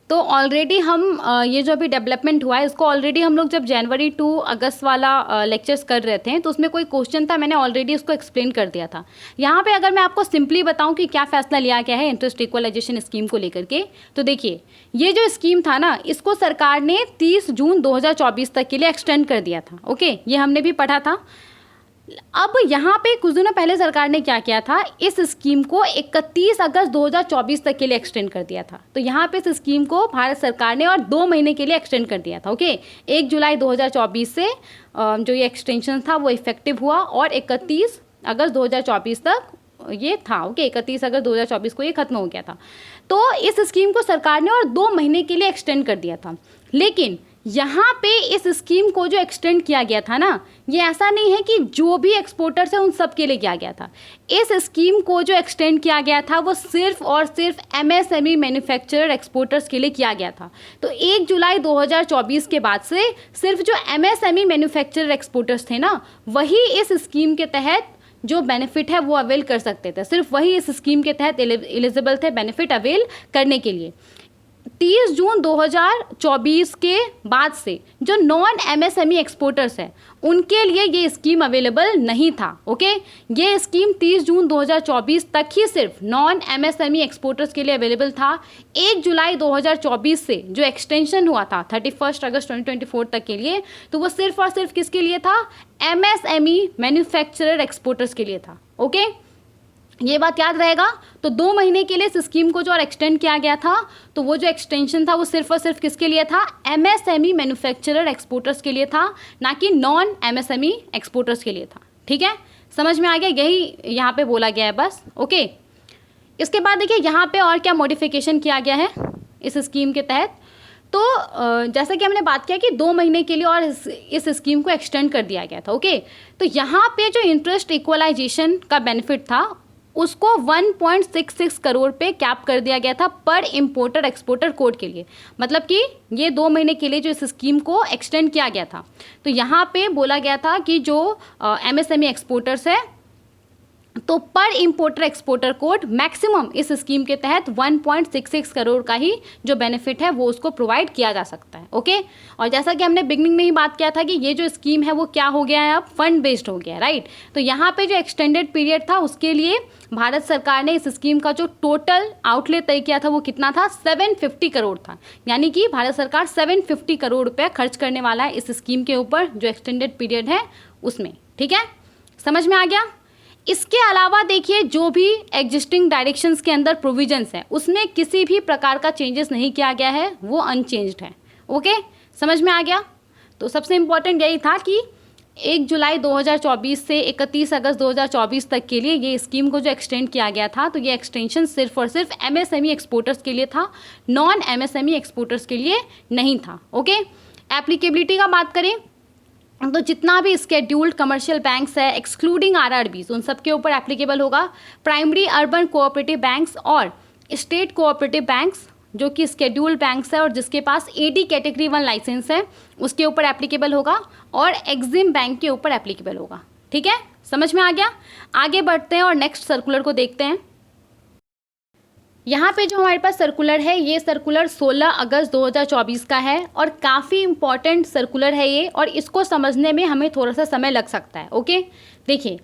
Speaker 1: तो ऑलरेडी हम ये जो अभी डेवलपमेंट हुआ है इसको ऑलरेडी हम लोग जब जनवरी टू अगस्त वाला लेक्चर्स कर रहे थे तो उसमें कोई क्वेश्चन था, मैंने ऑलरेडी उसको एक्सप्लेन कर दिया था। यहाँ पे अगर मैं आपको सिंपली बताऊँ कि क्या फैसला लिया गया है इंटरेस्ट इक्वलाइजेशन स्कीम को लेकर के, तो देखिए ये जो स्कीम था ना इसको सरकार ने 30 जून 2024 तक के लिए एक्सटेंड कर दिया था, ओके, ये हमने भी पढ़ा था। अब यहाँ पे कुछ दिनों पहले सरकार ने क्या किया था, इस स्कीम को 31 अगस्त 2024 तक के लिए एक्सटेंड कर दिया था। तो यहाँ पे इस स्कीम को भारत सरकार ने और 2 महीने के लिए एक्सटेंड कर दिया था, ओके। 1 जुलाई 2024 से जो ये एक्सटेंशन था वो इफेक्टिव हुआ और 31 अगस्त 2024 तक ये था, ओके। 31 अगस्त 2024 को ये खत्म हो गया था। तो इस स्कीम को सरकार ने और 2 महीने के लिए एक्सटेंड कर दिया था। लेकिन यहाँ पे इस स्कीम को जो एक्सटेंड किया गया था ना, ये ऐसा नहीं है कि जो भी एक्सपोर्टर्स है उन सब के लिए किया गया था। इस स्कीम को जो एक्सटेंड किया गया था वो सिर्फ और सिर्फ MSME मैन्युफैक्चरर एक्सपोर्टर्स के लिए किया गया था। तो 1 जुलाई 2024 के बाद से सिर्फ जो MSME मैन्युफैक्चरर एक्सपोर्टर्स थे ना वही इस स्कीम के तहत जो बेनिफिट है वो अवेल कर सकते थे। सिर्फ वही इस स्कीम के तहत एलिजिबल थे बेनिफिट अवेल करने के लिए। 30 जून 2024 के बाद से जो नॉन MSME एक्सपोर्टर्स हैं उनके लिए ये स्कीम अवेलेबल नहीं था, ओके। ये स्कीम 30 जून 2024 तक ही सिर्फ नॉन MSME एक्सपोर्टर्स के लिए अवेलेबल था। 1 जुलाई 2024 से जो एक्सटेंशन हुआ था 31 अगस्त 2024 तक के लिए, तो वो सिर्फ और सिर्फ किसके लिए था, MSME मैन्युफैक्चरर एक्सपोर्टर्स के लिए था, ओके। ये बात याद रहेगा। तो 2 महीने के लिए इस स्कीम को जो और एक्सटेंड किया गया था, तो वो जो एक्सटेंशन था वो सिर्फ और सिर्फ किसके लिए था, MSME मैन्युफैक्चरर एक्सपोर्टर्स के लिए था, ना कि नॉन MSME एक्सपोर्टर्स के लिए था, ठीक है। समझ में आ गया? यही यहाँ पे बोला गया है बस, ओके। इसके बाद देखिए यहाँ पे और क्या मॉडिफिकेशन किया गया है इस स्कीम के तहत। तो जैसा कि हमने बात किया कि 2 महीने के लिए और इस स्कीम को एक्सटेंड कर दिया गया था, ओके। तो यहाँ पे जो इंटरेस्ट इक्वलाइजेशन का बेनिफिट था उसको 1.66 करोड़ पे कैप कर दिया गया था पर इंपोर्टर एक्सपोर्टर कोड के लिए। मतलब कि ये 2 महीने के लिए जो इस स्कीम को एक्सटेंड किया गया था, तो यहाँ पे बोला गया था कि जो MSME एक्सपोर्टर्स है तो पर इंपोर्टर एक्सपोर्टर कोड मैक्सिमम इस स्कीम के तहत 1.66 करोड़ का ही जो बेनिफिट है वो उसको प्रोवाइड किया जा सकता है, ओके। और जैसा कि हमने बिगनिंग में ही बात किया था कि ये जो स्कीम है वो क्या हो गया है, अब फंड बेस्ड हो गया है, राइट। तो यहाँ पे जो एक्सटेंडेड पीरियड था उसके लिए भारत सरकार ने इस स्कीम का जो टोटल आउटले तय किया था वो कितना था, 750 करोड़ था। यानी कि भारत सरकार 750 करोड़ रुपये खर्च करने वाला है इस स्कीम के ऊपर जो एक्सटेंडेड पीरियड है उसमें, ठीक है। समझ में आ गया? इसके अलावा देखिए जो भी एग्जिस्टिंग डायरेक्शंस के अंदर प्रोविजंस हैं उसमें किसी भी प्रकार का चेंजेस नहीं किया गया है, वो अनचेंज्ड है, ओके। समझ में आ गया? तो सबसे इम्पॉर्टेंट यही था कि 1 जुलाई 2024 से 31 अगस्त 2024 तक के लिए ये स्कीम को जो एक्सटेंड किया गया था, तो ये एक्सटेंशन सिर्फ और सिर्फ MSME एक्सपोर्टर्स के लिए था, नॉन MSME एक्सपोर्टर्स के लिए नहीं था। ओके, एप्लीकेबिलिटी का बात करें तो जितना भी स्केड्यूल्ड कमर्शियल बैंक्स है एक्सक्लूडिंग RRBs, उन सब के ऊपर एप्लीकेबल होगा। प्राइमरी अर्बन कोऑपरेटिव बैंक्स और स्टेट कोऑपरेटिव बैंक्स जो कि स्केड्यूल्ड बैंक्स है और जिसके पास AD कैटेगरी 1 लाइसेंस है उसके ऊपर एप्लीकेबल होगा, और एग्जिम बैंक के ऊपर एप्लीकेबल होगा। ठीक है, समझ में आ गया। आगे बढ़ते हैं और नेक्स्ट सर्कुलर को देखते हैं। यहाँ पे जो हमारे पास सर्कुलर है, ये सर्कुलर 16 अगस्त 2024 का है और काफ़ी इंपॉर्टेंट सर्कुलर है ये, और इसको समझने में हमें थोड़ा सा समय लग सकता है। ओके, देखिए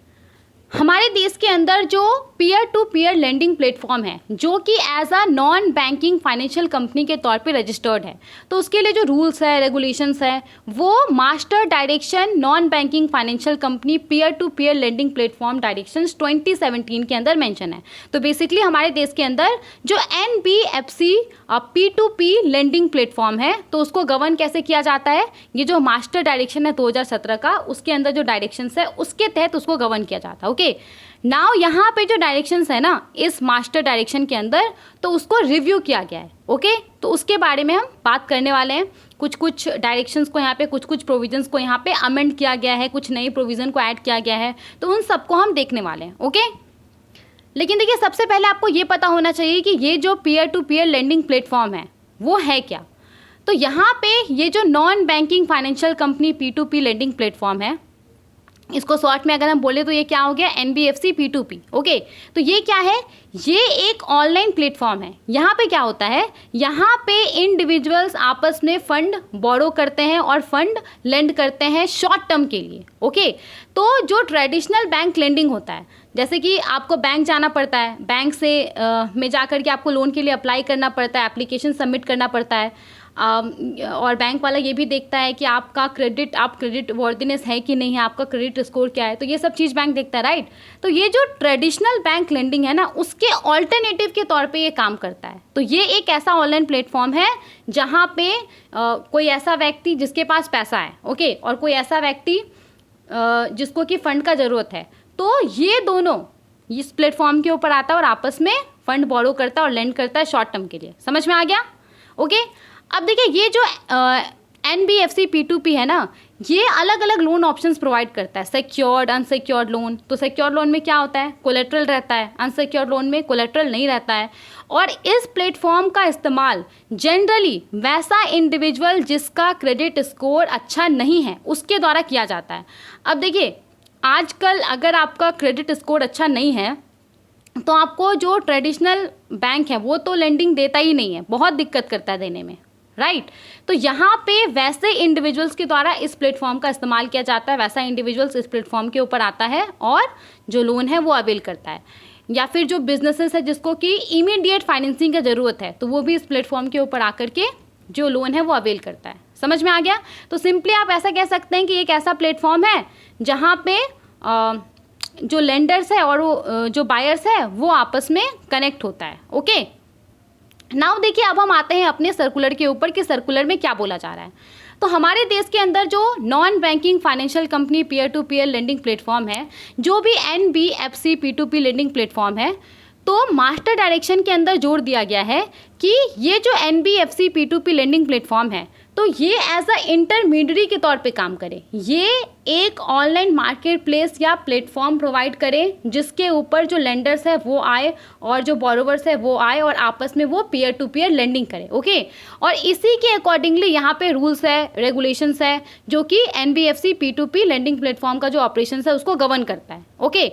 Speaker 1: हमारे देश के अंदर जो peer to peer lending platform है जो कि as a non banking financial company के तौर पे रजिस्टर्ड है, तो उसके लिए जो रूल्स है, रेगुलेशंस है, वो master direction non banking financial company peer to peer lending platform directions 2017 के अंदर मेंशन है। तो बेसिकली हमारे देश के अंदर जो NBFC P2P लेंडिंग प्लेटफॉर्म है, तो उसको गवर्न कैसे किया जाता है, ये जो मास्टर डायरेक्शन है 2017 का, उसके अंदर जो डायरेक्शंस है उसके तहत उसको गवर्न किया जाता है। ओके, नाउ यहाँ पे जो डायरेक्शंस है ना इस मास्टर डायरेक्शन के अंदर, तो उसको रिव्यू किया गया है। ओके, तो उसके बारे में हम बात करने वाले हैं। कुछ कुछ डायरेक्शंस को यहाँ पे, कुछ कुछ प्रोविजंस को यहाँ पे अमेंड किया गया है, कुछ नई प्रोविजन को ऐड किया गया है, तो उन सबको हम देखने वाले हैं। ओके, लेकिन देखिए सबसे पहले आपको ये पता होना चाहिए कि ये जो peer to peer lending platform है वो है क्या। तो यहाँ पे ये जो non banking financial company P2P lending platform है, इसको शॉर्ट में अगर हम बोले तो ये क्या हो गया, NBFC P2P। ओके, तो ये क्या है, ये एक ऑनलाइन प्लेटफॉर्म है। यहाँ पे क्या होता है, यहाँ पे इंडिविजुअल्स आपस में फंड बोरो करते हैं और फंड लेंड करते हैं शॉर्ट टर्म के लिए। ओके, तो जो ट्रेडिशनल बैंक लेंडिंग होता है, जैसे कि आपको बैंक जाना पड़ता है, बैंक से में जा कर के आपको लोन के लिए अप्लाई करना पड़ता है, एप्लीकेशन सबमिट करना पड़ता है, और बैंक वाला ये भी देखता है कि आपका क्रेडिट वर्दीनेस है कि नहीं है, आपका क्रेडिट स्कोर क्या है, तो ये सब चीज़ बैंक देखता है, राइट। तो ये जो ट्रेडिशनल बैंक लेंडिंग है ना, उसके ऑल्टरनेटिव के तौर पे ये काम करता है। तो ये एक ऐसा ऑनलाइन प्लेटफॉर्म है जहाँ पे कोई ऐसा व्यक्ति जिसके पास पैसा है, ओके, और कोई ऐसा व्यक्ति जिसको कि फ़ंड का ज़रूरत है, तो ये दोनों इस प्लेटफॉर्म के ऊपर आता है और आपस में फ़ंड बोरो करता है और लेंड करता है शॉर्ट टर्म के लिए। समझ में आ गया। ओके, अब देखिए ये जो NBFC P2P है ना, ये अलग अलग लोन ऑप्शंस प्रोवाइड करता है, सिक्योर्ड, अनसिक्योर्ड लोन। तो सिक्योर्ड लोन में क्या होता है, कोलेट्रल रहता है, अनसिक्योर्ड लोन में कोलेट्रल नहीं रहता है। और इस प्लेटफॉर्म का इस्तेमाल जनरली वैसा इंडिविजुअल जिसका क्रेडिट स्कोर अच्छा नहीं है उसके द्वारा किया जाता है। अब देखिए आजकल अगर आपका क्रेडिट स्कोर अच्छा नहीं है तो आपको जो ट्रेडिशनल बैंक है वो तो लेंडिंग देता ही नहीं है, बहुत दिक्कत करता है देने में, राइट। तो यहाँ पे वैसे इंडिविजुअल्स के द्वारा इस प्लेटफॉर्म का इस्तेमाल किया जाता है, वैसा इंडिविजुअल्स इस प्लेटफॉर्म के ऊपर आता है और जो लोन है वो अवेल करता है। या फिर जो बिजनेसेस है जिसको कि इमीडिएट फाइनेंसिंग की ज़रूरत है, तो वो भी इस प्लेटफॉर्म के ऊपर आकर के जो लोन है वो अवेल करता है। समझ में आ गया। तो सिंपली आप ऐसा कह सकते हैं कि एक ऐसा प्लेटफॉर्म है जहाँ पे जो लेंडर्स है और जो बायर्स है वो आपस में कनेक्ट होता है। ओके, नाउ देखिए अब हम आते हैं अपने सर्कुलर के ऊपर कि सर्कुलर में क्या बोला जा रहा है। तो हमारे देश के अंदर जो non banking financial company peer to peer lending platform है, जो भी NBFC P2P लेंडिंग प्लेटफॉर्म है, तो मास्टर डायरेक्शन के अंदर जोड़ दिया गया है कि ये जो NBFC P2P लेंडिंग प्लेटफॉर्म है तो ये एज अ इंटरमीडियरी के तौर पे काम करे। ये एक ऑनलाइन मार्केट प्लेस या प्लेटफॉर्म प्रोवाइड करे जिसके ऊपर जो लेंडर्स है वो आए और जो बोरोवर्स है वो आए और आपस में वो पीयर टू पीयर लेंडिंग करे। ओके, और इसी के अकॉर्डिंगली यहाँ पे रूल्स है, रेगुलेशंस है जो कि NBFC P2P लेंडिंग प्लेटफॉर्म का जो ऑपरेशन है उसको गवर्न करता है। ओके,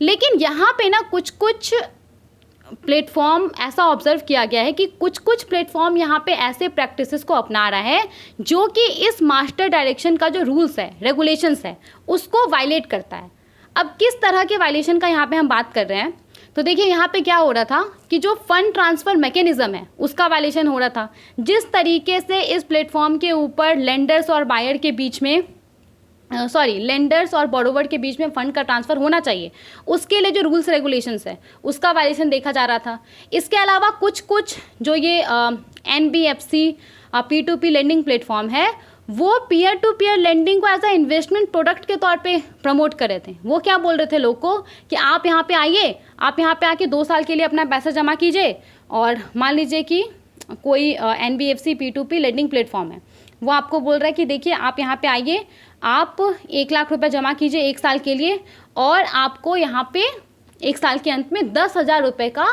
Speaker 1: लेकिन यहाँ पे ना कुछ कुछ प्लेटफॉर्म ऐसा ऑब्जर्व किया गया है कि कुछ कुछ प्लेटफॉर्म यहाँ पे ऐसे प्रैक्टिसेस को अपना रहा है जो कि इस मास्टर डायरेक्शन का जो रूल्स है, रेगुलेशंस है, उसको वायलेट करता है। अब किस तरह के वायलेशन का यहाँ पे हम बात कर रहे हैं, तो देखिए यहाँ पे क्या हो रहा था कि जो फंड ट्रांसफ़र मैकेनिज्म है उसका वायलेशन हो रहा था। जिस तरीके से इस प्लेटफॉर्म के ऊपर लेंडर्स और बायर के बीच में लेंडर्स और बोरोवर के बीच में फ़ंड का ट्रांसफ़र होना चाहिए, उसके लिए जो रूल्स रेगुलेशंस है उसका वायलेशन देखा जा रहा था। इसके अलावा कुछ कुछ जो ये NBFC P2P लेंडिंग प्लेटफॉर्म है वो पीयर टू पीयर लेंडिंग को एज अ इन्वेस्टमेंट प्रोडक्ट के तौर पे प्रमोट कर रहे थे। वो क्या बोल रहे थे लोग को कि आप यहाँ पे आइए, आप यहाँ पे आके 2 साल के लिए अपना पैसा जमा कीजिए, और मान लीजिए कि कोई NBFC P2P लेंडिंग प्लेटफॉर्म है, वो आपको बोल रहा है कि देखिए आप यहाँ पे आइए, आप 1 लाख रुपये जमा कीजिए 1 साल के लिए, और आपको यहाँ पे 1 साल के अंत में 10,000 रुपये का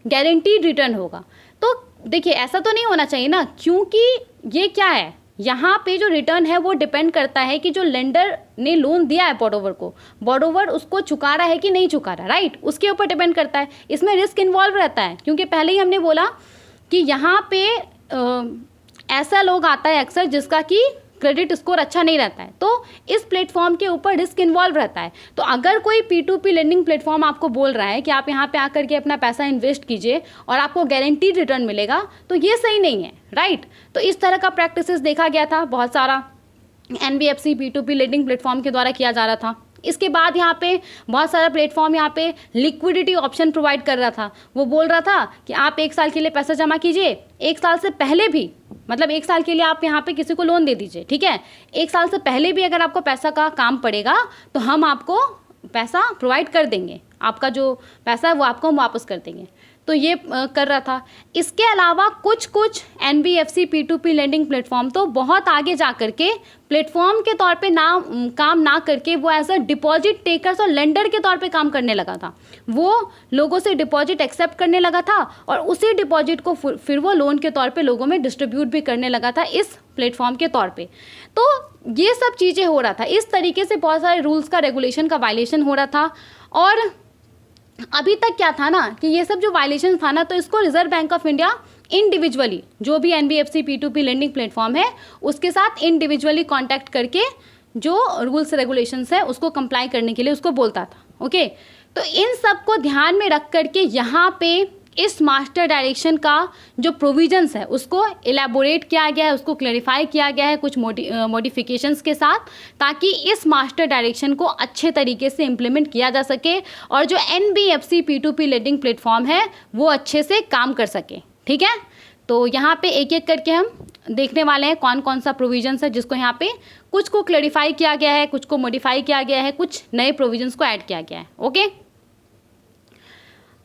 Speaker 1: गारंटीड रिटर्न होगा। तो देखिए ऐसा तो नहीं होना चाहिए ना, क्योंकि ये क्या है, यहाँ पे जो रिटर्न है वो डिपेंड करता है कि जो लेंडर ने लोन दिया है बोरोवर को, बोरोवर उसको चुका रहा है कि नहीं चुका रहा, राइट, उसके ऊपर डिपेंड करता है। इसमें रिस्क इन्वॉल्व रहता है, क्योंकि पहले ही हमने बोला कि यहाँ पे ऐसा लोग आता है अक्सर जिसका कि क्रेडिट स्कोर अच्छा नहीं रहता है, तो इस प्लेटफॉर्म के ऊपर रिस्क इन्वॉल्व रहता है। तो अगर कोई P2P लेंडिंग प्लेटफॉर्म आपको बोल रहा है कि आप यहाँ पे आकर के अपना पैसा इन्वेस्ट कीजिए और आपको गारंटीड रिटर्न मिलेगा, तो ये सही नहीं है, राइट। तो इस तरह का प्रैक्टिसेस देखा गया था, बहुत सारा NBFC P2P लेंडिंग प्लेटफॉर्म के द्वारा किया जा रहा था। इसके बाद यहाँ पे बहुत सारा प्लेटफॉर्म यहाँ पे लिक्विडिटी ऑप्शन प्रोवाइड कर रहा था। वो बोल रहा था कि आप 1 साल के लिए पैसा जमा कीजिए, 1 साल से पहले भी, मतलब 1 साल के लिए आप यहाँ पे किसी को लोन दे दीजिए, ठीक है, 1 साल से पहले भी अगर आपको पैसा का काम पड़ेगा तो हम आपको पैसा प्रोवाइड कर देंगे, आपका जो पैसा है वो आपको हम वापस कर देंगे। तो ये कर रहा था। इसके अलावा कुछ NBFC P2P लेंडिंग प्लेटफॉर्म तो बहुत आगे जा करके प्लेटफॉर्म के तौर पे काम ना करके वो एज अ डिपॉजिट टेकर्स और लेंडर के तौर पे काम करने लगा था। वो लोगों से डिपॉजिट एक्सेप्ट करने लगा था और उसी डिपॉजिट को फिर वो लोन के तौर पे लोगों में डिस्ट्रीब्यूट भी करने लगा था इस प्लेटफॉर्म के तौर पे। तो ये सब चीज़ें हो रहा था, इस तरीके से बहुत सारे रूल्स का, रेगुलेशन का वायलेशन हो रहा था। और अभी तक क्या था ना कि ये सब जो वायलेशन था ना, तो इसको reserve Bank of India individually, जो भी NBFC P2P लेंडिंग प्लेटफॉर्म है उसके साथ इंडिविजुअली कांटेक्ट करके जो रूल्स रेगुलेशंस है उसको कंप्लाई करने के लिए उसको बोलता था। ओके, तो इन सब को ध्यान में रख करके यहाँ पे इस मास्टर डायरेक्शन का जो प्रोविजंस है उसको एलैबोरेट किया गया है, उसको क्लैरिफाई किया गया है कुछ मॉडिफिकेशंस के साथ, ताकि इस मास्टर डायरेक्शन को अच्छे तरीके से इम्प्लीमेंट किया जा सके और जो NBFC P2P लेंडिंग प्लेटफॉर्म है वो अच्छे से काम कर सके। ठीक है, तो यहाँ पे एक एक करके हम देखने वाले हैं कौन कौन सा प्रोविजंस है जिसको यहाँ पे कुछ को क्लैरिफाई किया गया है, कुछ को मॉडिफाई किया गया है, कुछ नए प्रोविजंस को ऐड किया गया है। ओके,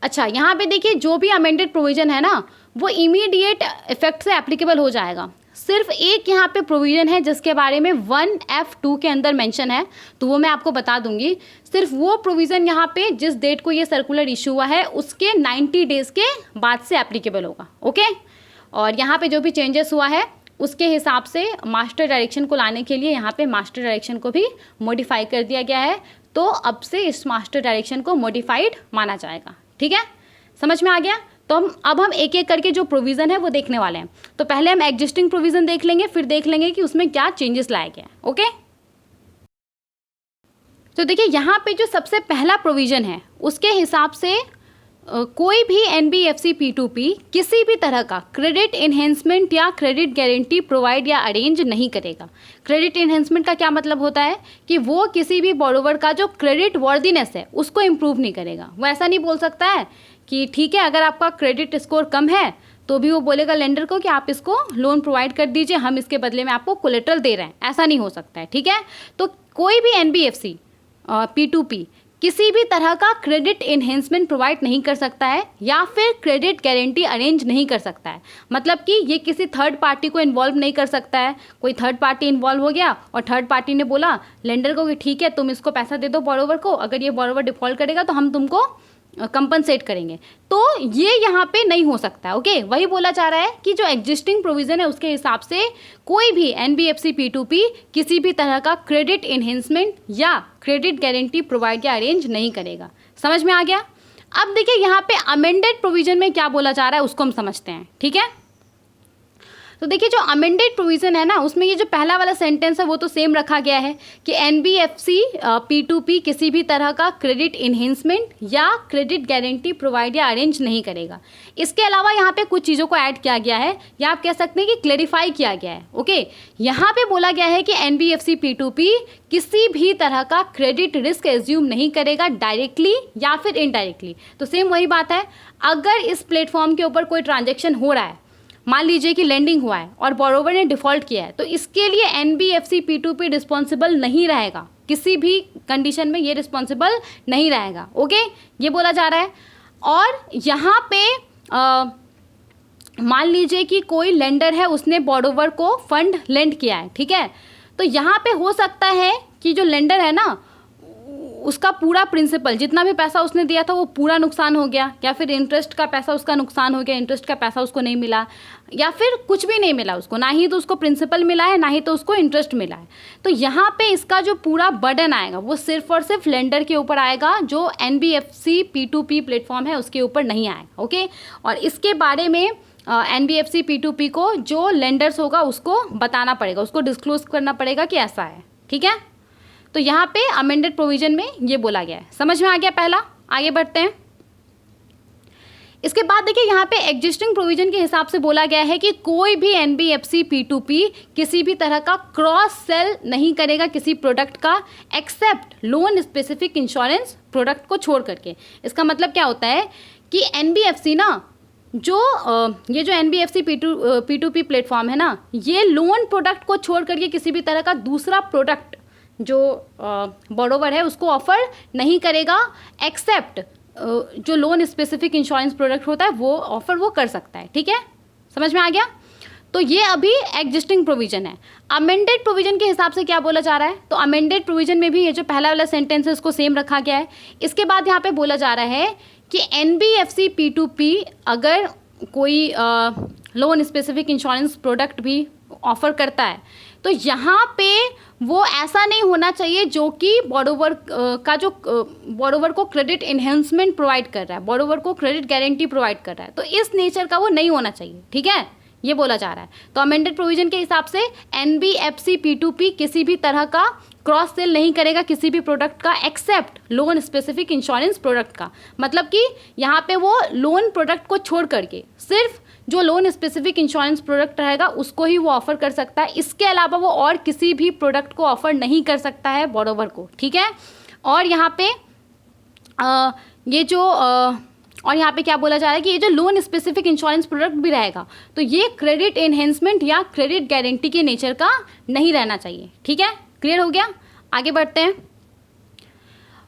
Speaker 1: अच्छा, यहाँ पे देखिए जो भी अमेंडेड प्रोविज़न है ना वो इमीडिएट इफेक्ट से एप्लीकेबल हो जाएगा। सिर्फ एक यहाँ पे प्रोविज़न है जिसके बारे में 1F2 के अंदर मेंशन है, तो वो मैं आपको बता दूंगी। सिर्फ वो प्रोविज़न यहाँ पे जिस डेट को ये सर्कुलर इशू हुआ है उसके 90 डेज़ के बाद से एप्लीकेबल होगा। ओके, और यहाँ पे जो भी चेंजेस हुआ है उसके हिसाब से मास्टर डायरेक्शन को लाने के लिए यहाँ पे मास्टर डायरेक्शन को भी मॉडिफाई कर दिया गया है, तो अब से इस मास्टर डायरेक्शन को मॉडिफाइड माना जाएगा। ठीक है, समझ में आ गया। तो अब हम एक एक करके जो प्रोविज़न है वो देखने वाले हैं। तो पहले हम एग्जिस्टिंग प्रोविज़न देख लेंगे, फिर देख लेंगे कि उसमें क्या चेंजेस लाया गया है। ओके, तो देखिए यहाँ पे जो सबसे पहला प्रोविज़न है उसके हिसाब से कोई भी NBFC P2P किसी भी तरह का क्रेडिट इन्हेंसमेंट या क्रेडिट गारंटी प्रोवाइड या अरेंज नहीं करेगा। क्रेडिट इन्हेंसमेंट का क्या मतलब होता है कि वो किसी भी बोरोवर का जो क्रेडिट वर्दीनेस है उसको इम्प्रूव नहीं करेगा। वो ऐसा नहीं बोल सकता है कि ठीक है अगर आपका क्रेडिट स्कोर कम है तो भी वो बोलेगा लेंडर को कि आप इसको लोन प्रोवाइड कर दीजिए, हम इसके बदले में आपको कोलेटरल दे रहे हैं, ऐसा नहीं हो सकता है। ठीक है, तो कोई भी NBFC P2P किसी भी तरह का क्रेडिट इन्हेंसमेंट प्रोवाइड नहीं कर सकता है या फिर क्रेडिट गारंटी अरेंज नहीं कर सकता है। मतलब कि ये किसी थर्ड पार्टी को इन्वॉल्व नहीं कर सकता है। कोई थर्ड पार्टी इन्वॉल्व हो गया और थर्ड पार्टी ने बोला लेंडर को कि ठीक है तुम इसको पैसा दे दो बोरोवर को, अगर ये बोरोवर डिफॉल्ट करेगा तो हम तुमको कंपनसेट करेंगे, तो ये यहाँ पे नहीं हो सकता है। ओके, वही बोला जा रहा है कि जो एग्जिस्टिंग प्रोविज़न है उसके हिसाब से कोई भी NBFC P2P किसी भी तरह का क्रेडिट इन्हेंसमेंट या क्रेडिट गारंटी प्रोवाइड या अरेंज नहीं करेगा। समझ में आ गया। अब देखिए यहाँ पे अमेंडेड प्रोविज़न में क्या बोला जा रहा है उसको हम समझते हैं। ठीक है, तो देखिए जो अमेंडेड प्रोविज़न है ना उसमें ये जो पहला वाला सेंटेंस है वो तो सेम रखा गया है कि NBFC P2P किसी भी तरह का क्रेडिट इन्हेंसमेंट या क्रेडिट गारंटी प्रोवाइड या अरेंज नहीं करेगा। इसके अलावा यहाँ पे कुछ चीज़ों को ऐड किया गया है या आप कह सकते हैं कि क्लेरिफाई किया गया है। ओके, यहाँ पे बोला गया है कि NBFC P2P किसी भी तरह का क्रेडिट रिस्क एज्यूम नहीं करेगा डायरेक्टली या फिर इनडायरेक्टली। तो सेम वही बात है, अगर इस प्लेटफॉर्म के ऊपर कोई ट्रांजेक्शन हो रहा है मान लीजिए कि लेंडिंग हुआ है और बोरोवर ने डिफ़ॉल्ट किया है, तो इसके लिए एनबीएफसी P2P रिस्पॉन्सिबल नहीं रहेगा, किसी भी कंडीशन में ये रिस्पॉन्सिबल नहीं रहेगा। ओके, ये बोला जा रहा है। और यहाँ पे मान लीजिए कि कोई लेंडर है, उसने बोरोवर को फंड लेंड किया है, ठीक है, तो यहाँ पे हो सकता है कि जो लेंडर है ना, उसका पूरा प्रिंसिपल, जितना भी पैसा उसने दिया था वो पूरा नुकसान हो गया, या फिर इंटरेस्ट का पैसा उसका नुकसान हो गया, इंटरेस्ट का पैसा उसको नहीं मिला, या फिर कुछ भी नहीं मिला उसको, ना ही तो उसको प्रिंसिपल मिला है, ना ही तो उसको इंटरेस्ट मिला है। तो यहाँ पे इसका जो पूरा बर्डन आएगा वो सिर्फ और सिर्फ लेंडर के ऊपर आएगा, जो एनबीएफसी P2P प्लेटफॉर्म है उसके ऊपर नहीं आएगा। ओके, और इसके बारे में एनबीएफसी P2P को जो लेंडर्स होगा उसको बताना पड़ेगा, उसको डिस्क्लोज करना पड़ेगा कि ऐसा है, ठीक है। तो यहाँ पे अमेंडेड प्रोविजन में ये बोला गया है, समझ में आ गया पहला। आगे बढ़ते हैं। इसके बाद देखिए यहाँ पे एग्जिस्टिंग प्रोविजन के हिसाब से बोला गया है कि कोई भी एनबीएफसी P2P किसी भी तरह का क्रॉस सेल नहीं करेगा किसी प्रोडक्ट का, except loan specific insurance product को छोड़ करके। इसका मतलब क्या होता है कि एनबीएफसी ना, ये जो एनबीएफसी P2P प्लेटफॉर्म है ना, ये लोन प्रोडक्ट को छोड़ करके किसी भी तरह का दूसरा प्रोडक्ट जो बोरोवर है उसको ऑफ़र नहीं करेगा, एक्सेप्ट जो लोन स्पेसिफिक इंश्योरेंस प्रोडक्ट होता है वो ऑफ़र वो कर सकता है, ठीक है, समझ में आ गया। तो ये अभी एग्जिस्टिंग प्रोविजन है। अमेंडेड प्रोविजन के हिसाब से क्या बोला जा रहा है, तो अमेंडेड प्रोविजन में भी ये जो पहला वाला सेंटेंस है उसको सेम रखा गया है। इसके बाद यहाँ पे बोला जा रहा है कि एनबीएफसी P2P अगर कोई लोन स्पेसिफिक इंश्योरेंस प्रोडक्ट भी ऑफ़र करता है तो यहाँ पे वो ऐसा नहीं होना चाहिए जो कि बोरोवर को क्रेडिट इन्हेंसमेंट प्रोवाइड कर रहा है, बोरोवर को क्रेडिट गारंटी प्रोवाइड कर रहा है, तो इस नेचर का वो नहीं होना चाहिए, ठीक है, ये बोला जा रहा है। तो अमेंडेड प्रोविजन के हिसाब से एनबीएफसी P2P किसी भी तरह का क्रॉस सेल नहीं करेगा किसी भी प्रोडक्ट का, except loan specific insurance product का। मतलब कि यहाँ पे वो लोन प्रोडक्ट को छोड़ करके सिर्फ जो लोन स्पेसिफिक इंश्योरेंस प्रोडक्ट रहेगा उसको ही वो ऑफ़र कर सकता है, इसके अलावा वो और किसी भी प्रोडक्ट को ऑफ़र नहीं कर सकता है बोरोवर को, ठीक है। और यहाँ पे और यहाँ पे क्या बोला जा रहा है कि ये जो लोन स्पेसिफिक इंश्योरेंस प्रोडक्ट भी रहेगा तो ये क्रेडिट एनहेंसमेंट या क्रेडिट गारंटी के नेचर का नहीं रहना चाहिए, ठीक है, क्लियर हो गया। आगे बढ़ते हैं।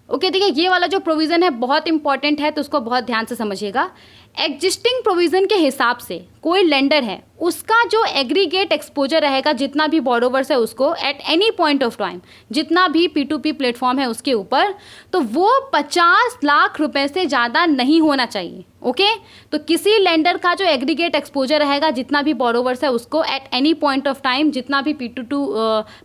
Speaker 1: ओके, देखिए ये वाला जो प्रोविज़न है बहुत इंपॉर्टेंट है, तो उसको बहुत ध्यान से समझिएगा। एग्जिस्टिंग प्रोविज़न के हिसाब से कोई लेंडर है उसका जो एग्रीगेट एक्सपोजर रहेगा, जितना भी बोरोवर्स है उसको at any point of time, जितना भी P2P प्लेटफॉर्म है उसके ऊपर, तो वो 50 लाख रुपए से ज़्यादा नहीं होना चाहिए। ओके, तो किसी लेंडर का जो एग्रीगेट एक्सपोजर रहेगा, जितना भी बोरोवर्स है उसको at any point of time, जितना भी P2P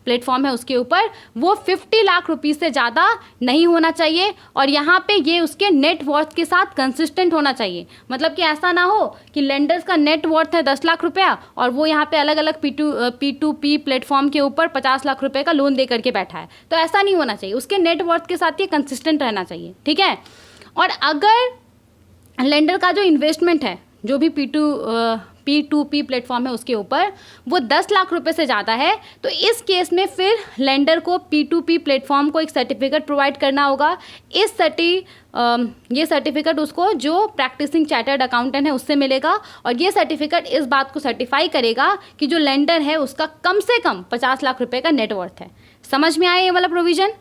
Speaker 1: प्लेटफॉर्म है उसके ऊपर, वो 50 लाख रुपीज़ से ज़्यादा नहीं होना चाहिए। और यहाँ पे ये उसके नेट वर्थ के साथ कंसिस्टेंट होना चाहिए। मतलब कि ऐसा ना हो कि लेंडर्स का नेट वर्थ है 10 लाख रुपया और वो यहाँ पे अलग अलग P2P प्लेटफॉर्म के ऊपर 50 लाख रुपए का लोन दे करके बैठा है, तो ऐसा नहीं होना चाहिए। उसके नेट वर्थ के साथ ये कंसिस्टेंट रहना चाहिए, ठीक है। और अगर लेंडर का जो इन्वेस्टमेंट है, जो भी P2P प्लेटफॉर्म है उसके ऊपर, वो 10 लाख रुपए से ज़्यादा है, तो इस केस में फिर लेंडर को P2P प्लेटफॉर्म को एक सर्टिफिकेट प्रोवाइड करना होगा। ये सर्टिफिकेट उसको जो प्रैक्टिसिंग चार्टर्ड अकाउंटेंट है उससे मिलेगा, और ये सर्टिफिकेट इस बात को सर्टिफाई करेगा कि जो लेंडर है उसका कम से कम 50 लाख रुपए का नेटवर्थ है। समझ में आया ये वाला प्रोविज़न?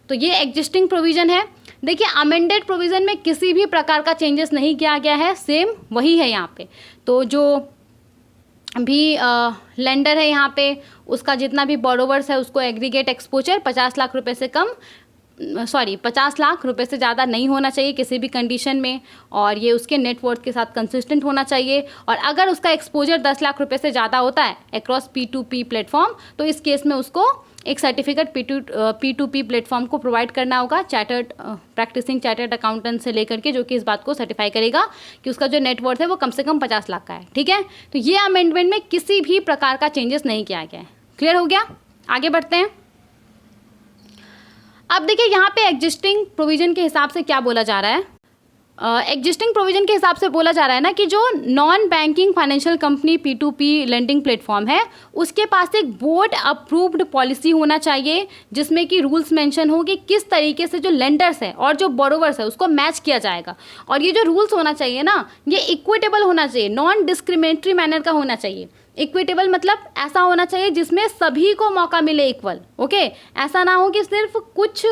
Speaker 1: तो ये एग्जिस्टिंग प्रोविज़न है। देखिए अमेंडेड प्रोविज़न में किसी भी प्रकार का चेंजेस नहीं किया गया है, सेम वही है यहाँ पे। तो जो भी लेंडर है यहाँ पे, उसका जितना भी बोरोवर्स है उसको एग्रीगेट एक्सपोजर 50 लाख रुपए से 50 लाख रुपए से ज़्यादा नहीं होना चाहिए किसी भी कंडीशन में, और ये उसके नेटवर्थ के साथ कंसिस्टेंट होना चाहिए। और अगर उसका एक्सपोजर 10 लाख रुपए से ज़्यादा होता है अक्रॉस P2P प्लेटफॉर्म, तो इस केस में उसको एक सर्टिफिकेट P2P प्लेटफॉर्म को प्रोवाइड करना होगा, प्रैक्टिसिंग चार्टर्ड अकाउंटेंट से लेकर के, जो कि इस बात को सर्टिफाई करेगा कि उसका जो नेटवर्थ है वो कम से कम 50 लाख का है, ठीक है। तो ये अमेंडमेंट में किसी भी प्रकार का चेंजेस नहीं किया गया है। क्लियर हो गया? आगे बढ़ते हैं। अब देखिए यहाँ पे एग्जिस्टिंग प्रोविजन के हिसाब से क्या बोला जा रहा है। एग्जिस्टिंग प्रोविजन के हिसाब से बोला जा रहा है ना कि जो non banking financial company P2P lending platform है उसके पास एक बोर्ड अप्रूव्ड पॉलिसी होना चाहिए जिसमें कि रूल्स मेंशन हो कि किस तरीके से जो लेंडर्स है और जो बोरोवर्स है उसको मैच किया जाएगा। और ये जो रूल्स होना चाहिए ना ये इक्विटेबल होना चाहिए, नॉन डिस्क्रिमिनेटरी मैनर का होना चाहिए। इक्विटेबल मतलब ऐसा होना चाहिए जिसमें सभी को मौका मिले इक्वल। ओके, ऐसा ना हो कि सिर्फ कुछ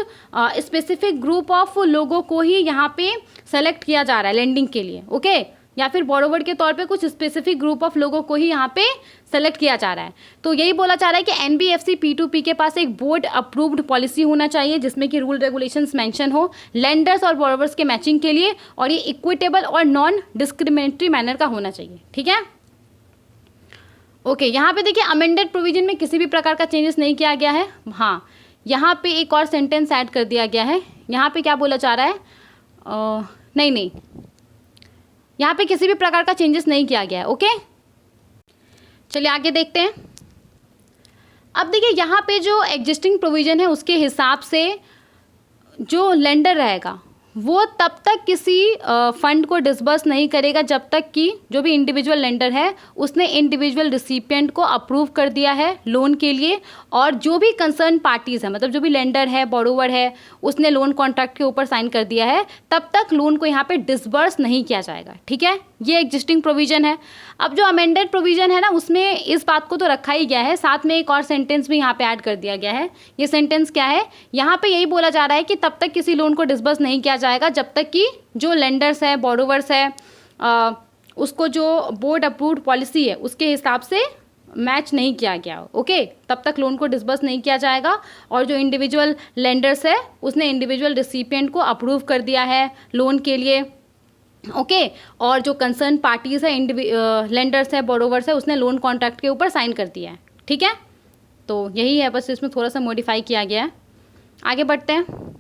Speaker 1: स्पेसिफिक ग्रुप ऑफ लोगों को ही यहाँ पे सेलेक्ट किया जा रहा है लेंडिंग के लिए। ओके, या फिर बोरोवर के तौर पे कुछ स्पेसिफिक ग्रुप ऑफ लोगों को ही यहाँ पे सेलेक्ट किया जा रहा है। तो यही बोला जा रहा है कि NBFC P2P के पास एक बोर्ड अप्रूव्ड पॉलिसी होना चाहिए जिसमें कि रूल रेगुलेशंस मेंशन हो लेंडर्स और बोरोवर्स के मैचिंग के लिए, और ये इक्विटेबल और नॉन डिस्क्रिमिनेटरी मैनर का होना चाहिए। ठीक है, ओके, यहाँ पे देखिए अमेंडेड प्रोविजन में किसी भी प्रकार का चेंजेस नहीं किया गया है। हाँ, यहाँ पे एक और सेंटेंस ऐड कर दिया गया है। यहाँ पे क्या बोला जा रहा है, नहीं, यहाँ पे किसी भी प्रकार का चेंजेस नहीं किया गया है। ओके, चलिए आगे देखते हैं। अब देखिए यहाँ पे जो एग्जिस्टिंग प्रोविजन है उसके हिसाब से जो लेंडर रहेगा वो तब तक किसी फंड को डिसबर्स नहीं करेगा जब तक कि जो भी इंडिविजुअल लेंडर है उसने इंडिविजुअल रिसिपिएंट को अप्रूव कर दिया है लोन के लिए, और जो भी कंसर्न पार्टीज़ है मतलब जो भी लेंडर है बोरोवर है उसने लोन कॉन्ट्रैक्ट के ऊपर साइन कर दिया है, तब तक लोन को यहाँ पे डिसबर्स नहीं किया जाएगा। ठीक है, ये एग्जिस्टिंग प्रोविजन है। अब जो अमेंडेड प्रोविजन है ना उसमें इस बात को तो रखा ही गया है, साथ में एक और सेंटेंस भी यहाँ पे ऐड कर दिया गया है। ये सेंटेंस क्या है, यहाँ पे यही बोला जा रहा है कि तब तक किसी लोन को डिसबर्स नहीं किया जाएगा जब तक कि जो लेंडर्स है बोरोवर्स है उसको जो बोर्ड अप्रूव्ड पॉलिसी है उसके हिसाब से मैच नहीं किया गया। ओके, तब तक लोन को डिसबर्स नहीं किया जाएगा, और जो इंडिविजुअल लेंडर्स है उसने इंडिविजुअल रिसिपिएंट को अप्रूव कर दिया है लोन के लिए। ओके, और जो कंसर्न पार्टीज़ है लेंडर्स है बोरोवर्स है उसने लोन कॉन्ट्रैक्ट के ऊपर साइन कर दिया है। ठीक है, तो यही है, बस इसमें थोड़ा सा मॉडिफाई किया गया है। आगे बढ़ते हैं।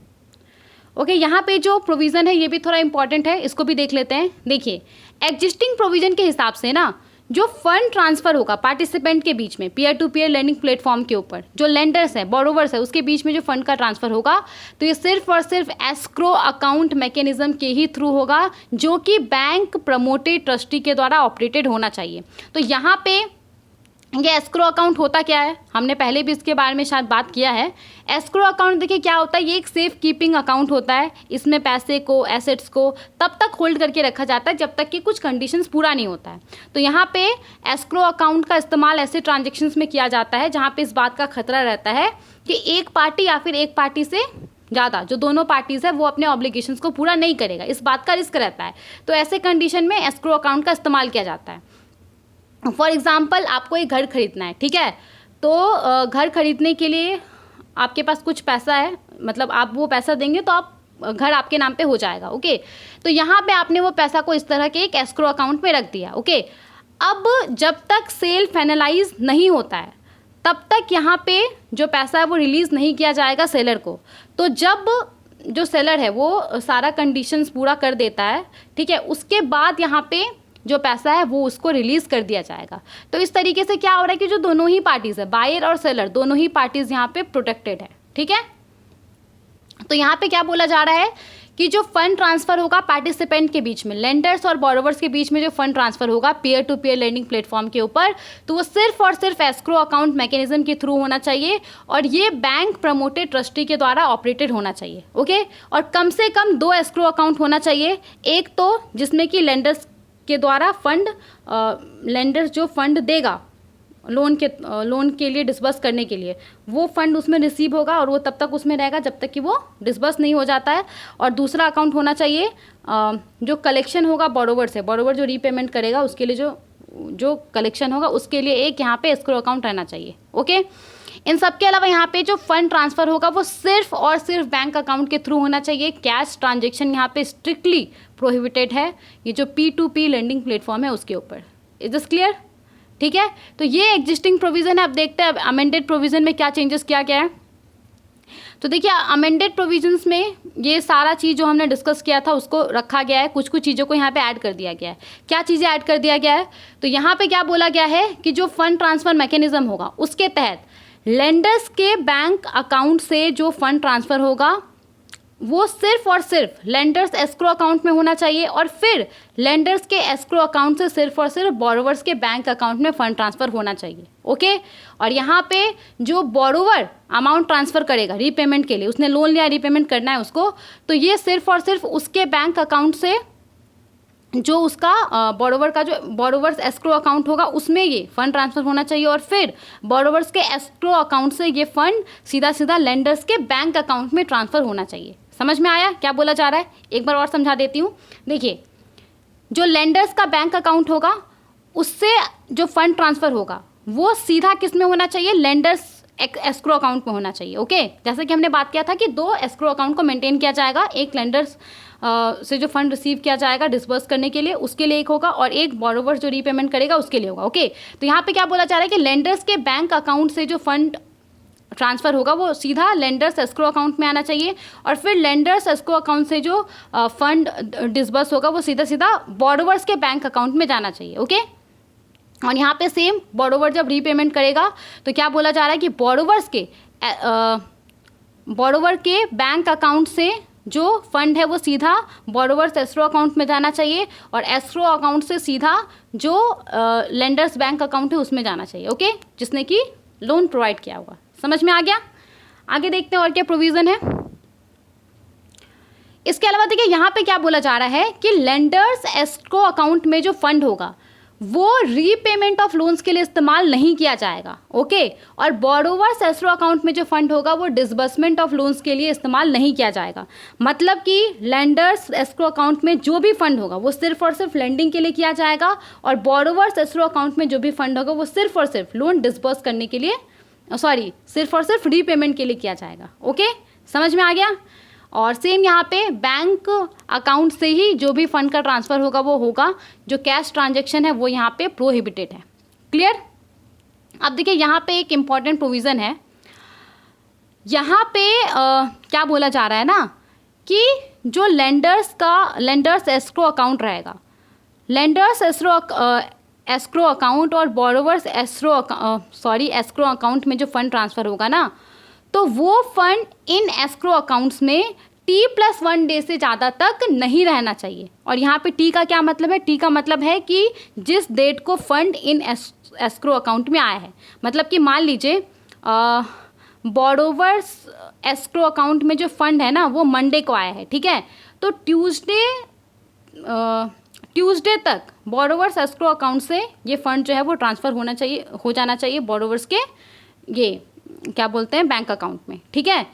Speaker 1: ओके, यहाँ पे जो प्रोविज़न है ये भी थोड़ा इंपॉर्टेंट है, इसको भी देख लेते हैं। देखिए एग्जिस्टिंग प्रोविज़न के हिसाब से ना जो फंड ट्रांसफ़र होगा पार्टिसिपेंट के बीच में peer to peer learning platform के ऊपर, जो लेंडर्स है बोरोवर्स है उसके बीच में जो फंड का ट्रांसफ़र होगा तो ये सिर्फ और सिर्फ एस्क्रो अकाउंट मैकेनिज्म के ही थ्रू होगा जो कि बैंक प्रमोटेड ट्रस्टी के द्वारा ऑपरेटेड होना चाहिए। तो यहाँ पे ये एस्क्रो अकाउंट होता क्या है, हमने पहले भी इसके बारे में शायद बात किया है। एस्क्रो अकाउंट देखिए क्या होता है, ये एक सेफ कीपिंग अकाउंट होता है। इसमें पैसे को एसेट्स को तब तक होल्ड करके रखा जाता है जब तक कि कुछ कंडीशंस पूरा नहीं होता है। तो यहाँ पे एस्क्रो अकाउंट का इस्तेमाल ऐसे ट्रांजेक्शन्स में किया जाता है जहाँ पे इस बात का खतरा रहता है कि एक पार्टी या फिर एक पार्टी से ज़्यादा जो दोनों पार्टीज़ है वो अपने ऑब्लिगेशंस को पूरा नहीं करेगा, इस बात का रिस्क रहता है। तो ऐसे कंडीशन में एस्क्रो अकाउंट का इस्तेमाल किया जाता है। फॉर एग्ज़ाम्पल आपको एक घर खरीदना है, ठीक है, तो घर खरीदने के लिए आपके पास कुछ पैसा है, मतलब आप वो पैसा देंगे तो आप घर आपके नाम पे हो जाएगा। ओके, तो यहाँ पे आपने वो पैसा को इस तरह के एक एस्क्रो अकाउंट में रख दिया। ओके, अब जब तक सेल फाइनलाइज नहीं होता है तब तक यहाँ पे जो पैसा है वो रिलीज़ नहीं किया जाएगा सेलर को। तो जब जो सेलर है वो सारा कंडीशंस पूरा कर देता है, ठीक है, उसके बाद यहाँ पे जो पैसा है वो उसको रिलीज़ कर दिया जाएगा। तो इस तरीके से क्या हो रहा है कि जो दोनों ही पार्टीज़ है, बायर और सेलर, दोनों ही पार्टीज़ यहाँ पे प्रोटेक्टेड है। ठीक है, तो यहाँ पे क्या बोला जा रहा है कि जो फंड ट्रांसफ़र होगा पार्टिसिपेंट के बीच में, लेंडर्स और बोरोवर्स के बीच में जो फंड ट्रांसफ़र होगा peer to peer lending platform के ऊपर, तो वो सिर्फ और सिर्फ एस्क्रो अकाउंट मैकेनिज्म के थ्रू होना चाहिए, और ये बैंक प्रमोटेड ट्रस्टी के द्वारा ऑपरेटेड होना चाहिए। ओके, और कम से कम 2 एस्क्रो अकाउंट होना चाहिए। एक तो जिसमें कि लेंडर्स के द्वारा फंड, लेंडर्स जो फंड देगा लोन के लिए डिसबर्स करने के लिए, वो फंड उसमें रिसीव होगा और वो तब तक उसमें रहेगा जब तक कि वो डिसबर्स नहीं हो जाता है। और दूसरा अकाउंट होना चाहिए जो कलेक्शन होगा बोरोवर से, बोरोवर जो रीपेमेंट करेगा उसके लिए जो कलेक्शन होगा उसके लिए एक यहाँ पे एस्क्रो अकाउंट रहना चाहिए। ओके, इन सब के अलावा यहाँ पे जो फंड ट्रांसफ़र होगा वो सिर्फ और सिर्फ बैंक अकाउंट के थ्रू होना चाहिए। कैश ट्रांजेक्शन यहाँ पे स्ट्रिक्टली प्रोहिबिटेड है, ये जो P2P लेंडिंग प्लेटफॉर्म है उसके ऊपर। Is this clear? ठीक है, तो ये एग्जिस्टिंग प्रोविज़न है। अब देखते हैं अमेंडेड प्रोविज़न में क्या चेंजेस किया गया है। तो देखिए अमेंडेड प्रोविजंस में ये सारा चीज़ जो हमने डिस्कस किया था उसको रखा गया है, कुछ कुछ चीज़ों को यहाँ पे ऐड कर दिया गया है। क्या चीज़ें ऐड कर दिया गया है, तो यहाँ पे क्या बोला गया है कि जो फंड ट्रांसफ़र मैकेनिज्म होगा उसके तहत लेंडर्स के बैंक अकाउंट से जो फंड ट्रांसफ़र होगा वो सिर्फ और सिर्फ लेंडर्स एस्क्रो अकाउंट में होना चाहिए, और फिर लेंडर्स के एस्क्रो अकाउंट से सिर्फ और सिर्फ बोरोवर्स के बैंक अकाउंट में फ़ंड ट्रांसफ़र होना चाहिए। ओके, और यहाँ पे जो बोरोवर अमाउंट ट्रांसफ़र करेगा रीपेमेंट के लिए, उसने लोन लिया रीपेमेंट करना है उसको, तो ये सिर्फ और सिर्फ उसके बैंक अकाउंट से जो उसका बोरोवर का जो बोरोवर्स एस्क्रो अकाउंट होगा उसमें ये फ़ंड ट्रांसफ़र होना चाहिए, और फिर बोरोवर्स के एस्क्रो अकाउंट से ये फ़ंड सीधा सीधा लेंडर्स के बैंक अकाउंट में ट्रांसफ़र होना चाहिए। समझ में आया क्या बोला जा रहा है? एक बार और समझा देती हूँ। देखिए, जो लेंडर्स का बैंक अकाउंट होगा उससे जो फंड ट्रांसफ़र होगा वो सीधा किस में होना चाहिए? लेंडर्स एस्क्रो अकाउंट में होना चाहिए। ओके, जैसे कि हमने बात किया था कि 2 एस्क्रो अकाउंट को मेंटेन किया जाएगा, एक लेंडर्स से जो फंड रिसीव किया जाएगा डिसबर्स करने के लिए उसके लिए एक होगा, और एक बोरोवर जो रीपेमेंट करेगा उसके लिए होगा। ओके, तो यहाँ पे क्या बोला जा रहा है कि लेंडर्स के बैंक अकाउंट से जो फंड ट्रांसफ़र होगा वो सीधा लेंडर्स एस्क्रो अकाउंट में आना चाहिए, और फिर लेंडर्स एस्क्रो अकाउंट से जो फंड डिसबर्स होगा वो सीधा सीधा बोरोवर्स के बैंक अकाउंट में जाना चाहिए। ओके, और यहाँ पे सेम बोरोवर जब रीपेमेंट करेगा तो क्या बोला जा रहा है कि बोरोवर के बैंक अकाउंट से जो फंड है वो सीधा बोरोवर्स एस्क्रो अकाउंट में जाना चाहिए, और एस्क्रो अकाउंट से सीधा जो लेंडर्स बैंक अकाउंट है उसमें जाना चाहिए। ओके, जिसने कि लोन प्रोवाइड किया होगा। समझ में आ गया? आगे देखते हैं और क्या प्रोविज़न है। इसके अलावा देखिए यहाँ पे क्या बोला जा रहा है कि लेंडर्स एस्क्रो अकाउंट में जो फंड होगा वो रीपेमेंट ऑफ लोन्स के लिए इस्तेमाल नहीं किया जाएगा। ओके, और बोरोवर्स एस्क्रो अकाउंट में जो फंड होगा वो डिसबर्समेंट ऑफ लोन्स के लिए इस्तेमाल नहीं किया जाएगा। मतलब कि लेंडर्स एस्क्रो अकाउंट में जो भी फंड होगा वो सिर्फ और सिर्फ लेंडिंग के लिए किया जाएगा, और बोरोवर्स एस्क्रो अकाउंट में जो भी फंड होगा वो सिर्फ और सिर्फ लोन डिसबर्स करने के लिए सिर्फ और सिर्फ रीपेमेंट के लिए किया जाएगा। ओके, समझ में आ गया? और सेम यहाँ पे बैंक अकाउंट से ही जो भी फंड का ट्रांसफ़र होगा वो होगा, जो कैश ट्रांजैक्शन है वो यहाँ पे प्रोहिबिटेड है। क्लियर? अब देखिए यहाँ पे एक इम्पॉर्टेंट प्रोविज़न है। यहाँ पे क्या बोला जा रहा है ना कि जो लेंडर्स एस्क्रो अकाउंट रहेगा, लेंडर्स एस्क्रो अकाउंट और बोरोवर्स एस्क्रो अकाउंट में जो फंड ट्रांसफ़र होगा ना, तो वो फंड इन एस्क्रो अकाउंट्स में T+1 डे से ज़्यादा तक नहीं रहना चाहिए। और यहाँ पे T का क्या मतलब है? T का मतलब है कि जिस डेट को फंड इन एस्क्रो अकाउंट में आया है। मतलब कि मान लीजिए बोरोवर्स एस्क्रो अकाउंट में जो फंड है ना वो मंडे को आया है, ठीक है, तो ट्यूसडे तक बोरोवर्स एस्क्रो अकाउंट से ये फंड जो है वो ट्रांसफ़र हो जाना चाहिए बोरोवर्स के ये क्या बोलते हैं बैंक अकाउंट में। ठीक है,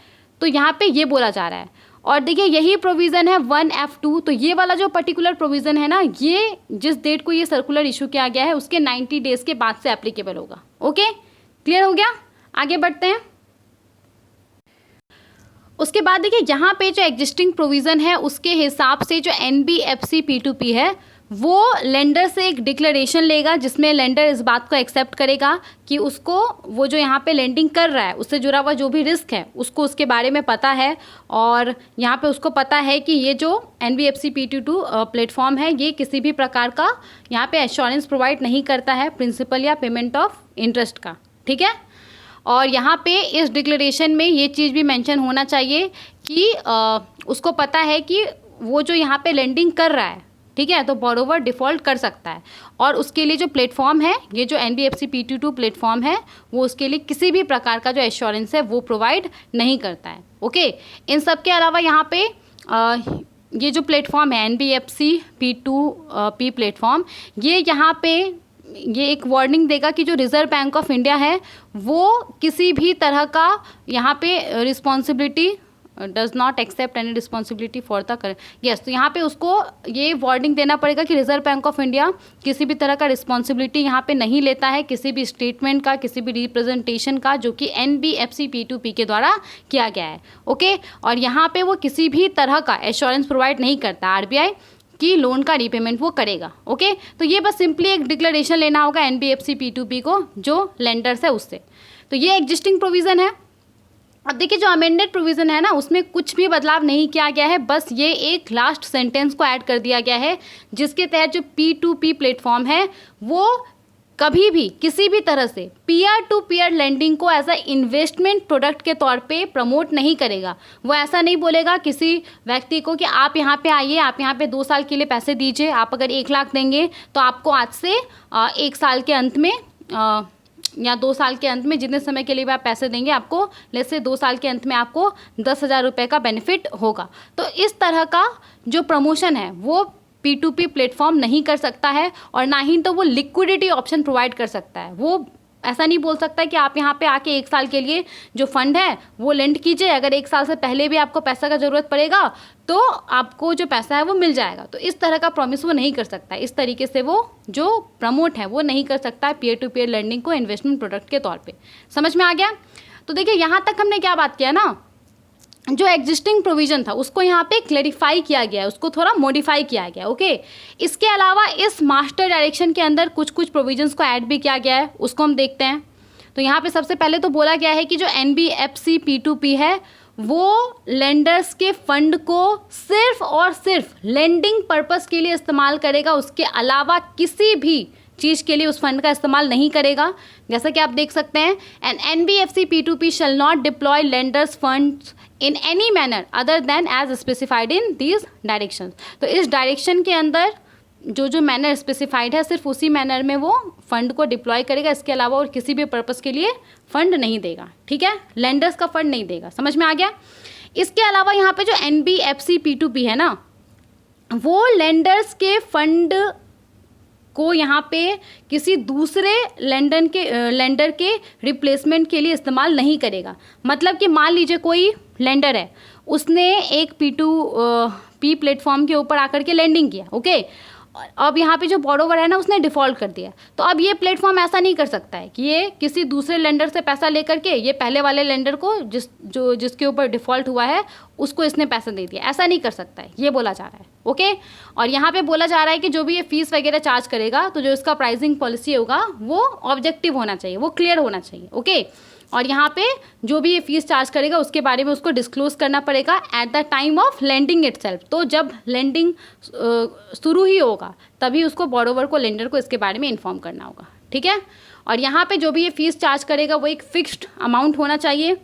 Speaker 1: तो यहाँ पे ये बोला जा रहा है। और देखिए यही प्रोविज़न है 1F2। तो ये वाला जो पर्टिकुलर प्रोविज़न है ना, ये जिस डेट को ये सर्कुलर इशू किया गया है उसके 90 डेज़ के बाद से एप्लीकेबल होगा। ओके, क्लियर हो गया? आगे बढ़ते हैं। उसके बाद देखिए यहाँ पे जो एग्जिस्टिंग प्रोविज़न है उसके हिसाब से जो NBFC P2P है वो लेंडर से एक डिक्लेरेशन लेगा, जिसमें लेंडर इस बात को एक्सेप्ट करेगा कि उसको वो जो यहाँ पे लेंडिंग कर रहा है उससे जुड़ा हुआ जो भी रिस्क है उसको उसके बारे में पता है, और यहाँ पे उसको पता है कि ये जो NBFC P2P प्लेटफॉर्म है ये किसी भी प्रकार का यहाँ पे एश्योरेंस प्रोवाइड नहीं करता है प्रिंसिपल या पेमेंट ऑफ इंटरेस्ट का। ठीक है, और यहाँ पे इस डिक्लेरेशन में ये चीज़ भी मेंशन होना चाहिए कि उसको पता है कि वो जो यहाँ पे लेंडिंग कर रहा है, ठीक है, तो बोरोवर डिफ़ॉल्ट कर सकता है, और उसके लिए जो प्लेटफॉर्म है ये जो NBFC P2P प्लेटफॉर्म है वो उसके लिए किसी भी प्रकार का जो एश्योरेंस है वो प्रोवाइड नहीं करता है। ओके, इन सब के अलावा यहाँ पे ये जो प्लेटफॉर्म है NBFC P2P प्लेटफॉर्म, ये यहाँ पे ये एक वार्निंग देगा कि जो रिज़र्व बैंक ऑफ इंडिया है वो किसी भी तरह का यहाँ पे responsibility does not accept any responsibility for the yes. तो यहाँ पे उसको ये वार्निंग देना पड़ेगा कि रिज़र्व बैंक ऑफ इंडिया किसी भी तरह का रिस्पॉन्सिबिलिटी यहाँ पे नहीं लेता है किसी भी स्टेटमेंट का, किसी भी रिप्रेजेंटेशन का जो कि NBFC P2P के द्वारा किया गया है। ओके, और यहाँ पे वो किसी भी तरह का एश्योरेंस प्रोवाइड नहीं करता RBI कि लोन का रीपेमेंट वो करेगा। ओके, तो ये बस सिंपली एक डिक्लेरेशन लेना होगा NBFC P2P को जो लेंडर्स है उससे। तो ये एग्जिस्टिंग प्रोविज़न है। अब देखिए जो अमेंडेड प्रोविज़न है ना उसमें कुछ भी बदलाव नहीं किया गया है, बस ये एक लास्ट सेंटेंस को ऐड कर दिया गया है जिसके तहत जो P2P प्लेटफॉर्म है वो कभी भी किसी भी तरह से पीयर टू पीयर लेंडिंग को एज अ इन्वेस्टमेंट प्रोडक्ट के तौर पे प्रमोट नहीं करेगा। वो ऐसा नहीं बोलेगा किसी व्यक्ति को कि आप यहाँ पे आइए, आप यहाँ पे 2 साल के लिए पैसे दीजिए, आप अगर 1 लाख देंगे तो आपको आज से 1 साल के अंत में या 2 साल के अंत में, जितने समय के लिए भी आप पैसे देंगे, आपको लेट्स से 2 साल के अंत में आपको 10,000 रुपये का बेनिफिट होगा। तो इस तरह का जो प्रमोशन है वो P2P प्लेटफॉर्म नहीं कर सकता है, और ना ही तो वो लिक्विडिटी ऑप्शन प्रोवाइड कर सकता है। वो ऐसा नहीं बोल सकता कि आप यहाँ पे आके 1 साल के लिए जो फंड है वो लेंड कीजिए, अगर 1 साल से पहले भी आपको पैसा का ज़रूरत पड़ेगा तो आपको जो पैसा है वो मिल जाएगा। तो इस तरह का प्रॉमिस वो नहीं कर सकता। इस तरीके से वो जो प्रमोट है वो नहीं कर सकता है पीयर टू पीयर लर्निंग को इन्वेस्टमेंट प्रोडक्ट के तौर पर। समझ में आ गया? तो देखिए यहाँ तक हमने क्या बात किया ना, जो एग्जिस्टिंग प्रोविज़न था उसको यहाँ पे क्लेरिफाई किया गया है, उसको थोड़ा मॉडिफाई किया गया, ओके। इसके अलावा इस मास्टर डायरेक्शन के अंदर कुछ कुछ प्रोविजंस को ऐड भी किया गया है, उसको हम देखते हैं। तो यहाँ पे सबसे पहले तो बोला गया है कि जो NBFC P2P है वो लेंडर्स के फंड को सिर्फ और सिर्फ लेंडिंग पर्पस के लिए इस्तेमाल करेगा, उसके अलावा किसी भी चीज़ के लिए उस फंड का इस्तेमाल नहीं करेगा। जैसा कि आप देख सकते हैं, an NBFC P2P shall not deploy lenders funds in any manner other than as specified in these directions. तो इस डायरेक्शन के अंदर जो मैनर स्पेसिफाइड है सिर्फ उसी मैनर में वो फंड को डिप्लॉय करेगा, इसके अलावा और किसी भी पर्पस के लिए फंड नहीं देगा, ठीक है। लेंडर्स का फंड नहीं देगा। समझ में आ गया? इसके अलावा यहाँ पे जो NBFC P2P है ना, वो लेंडर्स के फंड को यहाँ पे किसी दूसरे लेंडर के रिप्लेसमेंट के लिए इस्तेमाल नहीं करेगा। मतलब कि मान लीजिए कोई लेंडर है, उसने एक P2P प्लेटफॉर्म के ऊपर आकर के लेंडिंग किया, ओके। अब यहाँ पे जो बोरोवर है ना उसने डिफ़ॉल्ट कर दिया, तो अब ये प्लेटफॉर्म ऐसा नहीं कर सकता है कि ये किसी दूसरे लेंडर से पैसा लेकर के ये पहले वाले लेंडर को जिसके ऊपर डिफ़ॉल्ट हुआ है उसको इसने पैसा दे दिया, ऐसा नहीं कर सकता है, ये बोला जा रहा है, ओके। और यहाँ पे बोला जा रहा है कि जो भी ये फीस वगैरह चार्ज करेगा तो जो इसका प्राइसिंग पॉलिसी होगा वो ऑब्जेक्टिव होना चाहिए, वो क्लियर होना चाहिए, ओके। और यहाँ पे जो भी ये फीस चार्ज करेगा उसके बारे में उसको डिस्क्लोज करना पड़ेगा at the time of lending itself. तो जब लेंडिंग शुरू ही होगा तभी उसको बोरोवर को, लेंडर को इसके बारे में इन्फॉर्म करना होगा, ठीक है। और यहाँ पे जो भी ये फीस चार्ज करेगा वो एक फिक्स्ड अमाउंट होना चाहिए,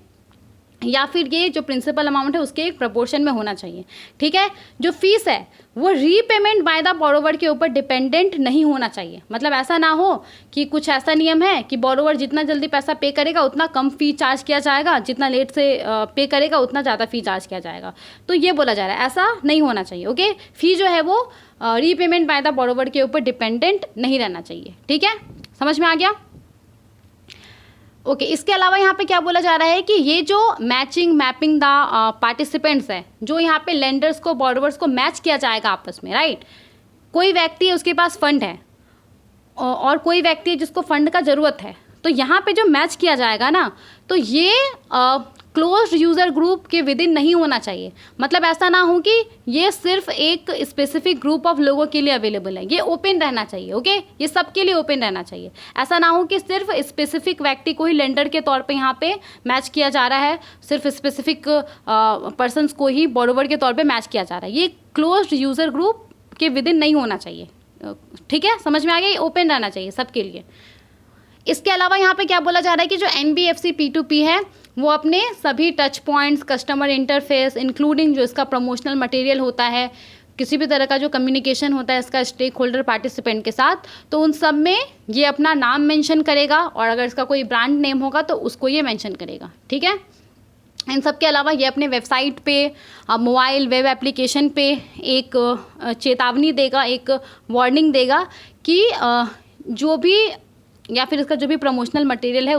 Speaker 1: या फिर ये जो प्रिंसिपल अमाउंट है उसके एक प्रपोर्शन में होना चाहिए, ठीक है। जो फीस है वो रीपेमेंट बाय द बोरोवर के ऊपर डिपेंडेंट नहीं होना चाहिए। मतलब ऐसा ना हो कि कुछ ऐसा नियम है कि बोरोवर जितना जल्दी पैसा पे करेगा उतना कम फी चार्ज किया जाएगा, जितना लेट से पे करेगा उतना ज़्यादा फी चार्ज किया जाएगा। तो ये बोला जा रहा है ऐसा नहीं होना चाहिए, ओके। फी जो है वो रीपेमेंट बाय द बोरोवर के ऊपर डिपेंडेंट नहीं रहना चाहिए, ठीक है। समझ में आ गया? ओके इसके अलावा यहाँ पे क्या बोला जा रहा है कि ये जो मैपिंग द पार्टिसिपेंट्स है, जो यहाँ पे लेंडर्स को, बोरोवर्स को मैच किया जाएगा आपस में, राइट। कोई व्यक्ति है उसके पास फंड है और कोई व्यक्ति है जिसको फंड का ज़रूरत है, तो यहाँ पे जो मैच किया जाएगा ना, तो ये क्लोज्ड यूज़र ग्रुप के विद इन नहीं होना चाहिए। मतलब ऐसा ना हो कि ये सिर्फ एक स्पेसिफिक ग्रुप ऑफ लोगों के लिए अवेलेबल है, ये ओपन रहना चाहिए, ओके। ये सबके लिए ओपन रहना चाहिए। ऐसा ना हो कि सिर्फ स्पेसिफिक व्यक्ति को ही लेंडर के तौर पे यहाँ पे मैच किया जा रहा है, सिर्फ स्पेसिफिक पर्सनस को ही बोरोवर के तौर पे मैच किया जा रहा है। ये क्लोज्ड यूज़र ग्रुप के विद इन नहीं होना चाहिए, ठीक है। समझ में आ गया? ये ओपन रहना चाहिए सबके लिए। इसके अलावा यहाँ पे क्या बोला जा रहा है कि जो NBFC P2P है वो अपने सभी touch points, customer interface, including जो इसका प्रमोशनल मटेरियल होता है, किसी भी तरह का जो कम्युनिकेशन होता है इसका स्टेक होल्डर पार्टिसिपेंट के साथ, तो उन सब में ये अपना नाम मेंशन करेगा, और अगर इसका कोई ब्रांड नेम होगा तो उसको ये मेंशन करेगा, ठीक है। इन सब के अलावा ये अपने वेबसाइट पे, मोबाइल वेब एप्लीकेशन पे एक चेतावनी देगा, एक वार्निंग देगा कि जो भी या फिर इसका जो भी प्रमोशनल मटेरियल है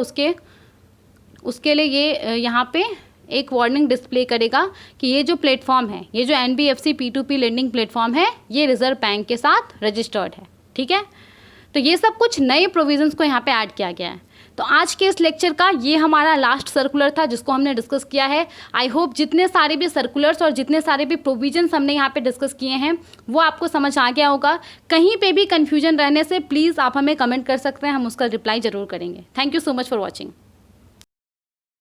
Speaker 1: उसके लिए ये यहाँ पे एक वार्निंग डिस्प्ले करेगा कि ये जो प्लेटफॉर्म है, ये जो NBFC P2P लेंडिंग प्लेटफॉर्म है, ये रिजर्व बैंक के साथ रजिस्टर्ड है, ठीक है। तो ये सब कुछ नए प्रोविजंस को यहाँ पे ऐड किया गया है। तो आज के इस लेक्चर का ये हमारा लास्ट सर्कुलर था जिसको हमने डिस्कस किया है। आई होप जितने सारे भी सर्कुलर्स और जितने सारे भी प्रोविजंस हमने यहाँ पे डिस्कस किए हैं वो आपको समझ आ गया होगा। कहीं पे भी कन्फ्यूजन रहने से प्लीज़ आप हमें कमेंट कर सकते हैं, हम उसका रिप्लाई ज़रूर करेंगे। Thank you so much for watching.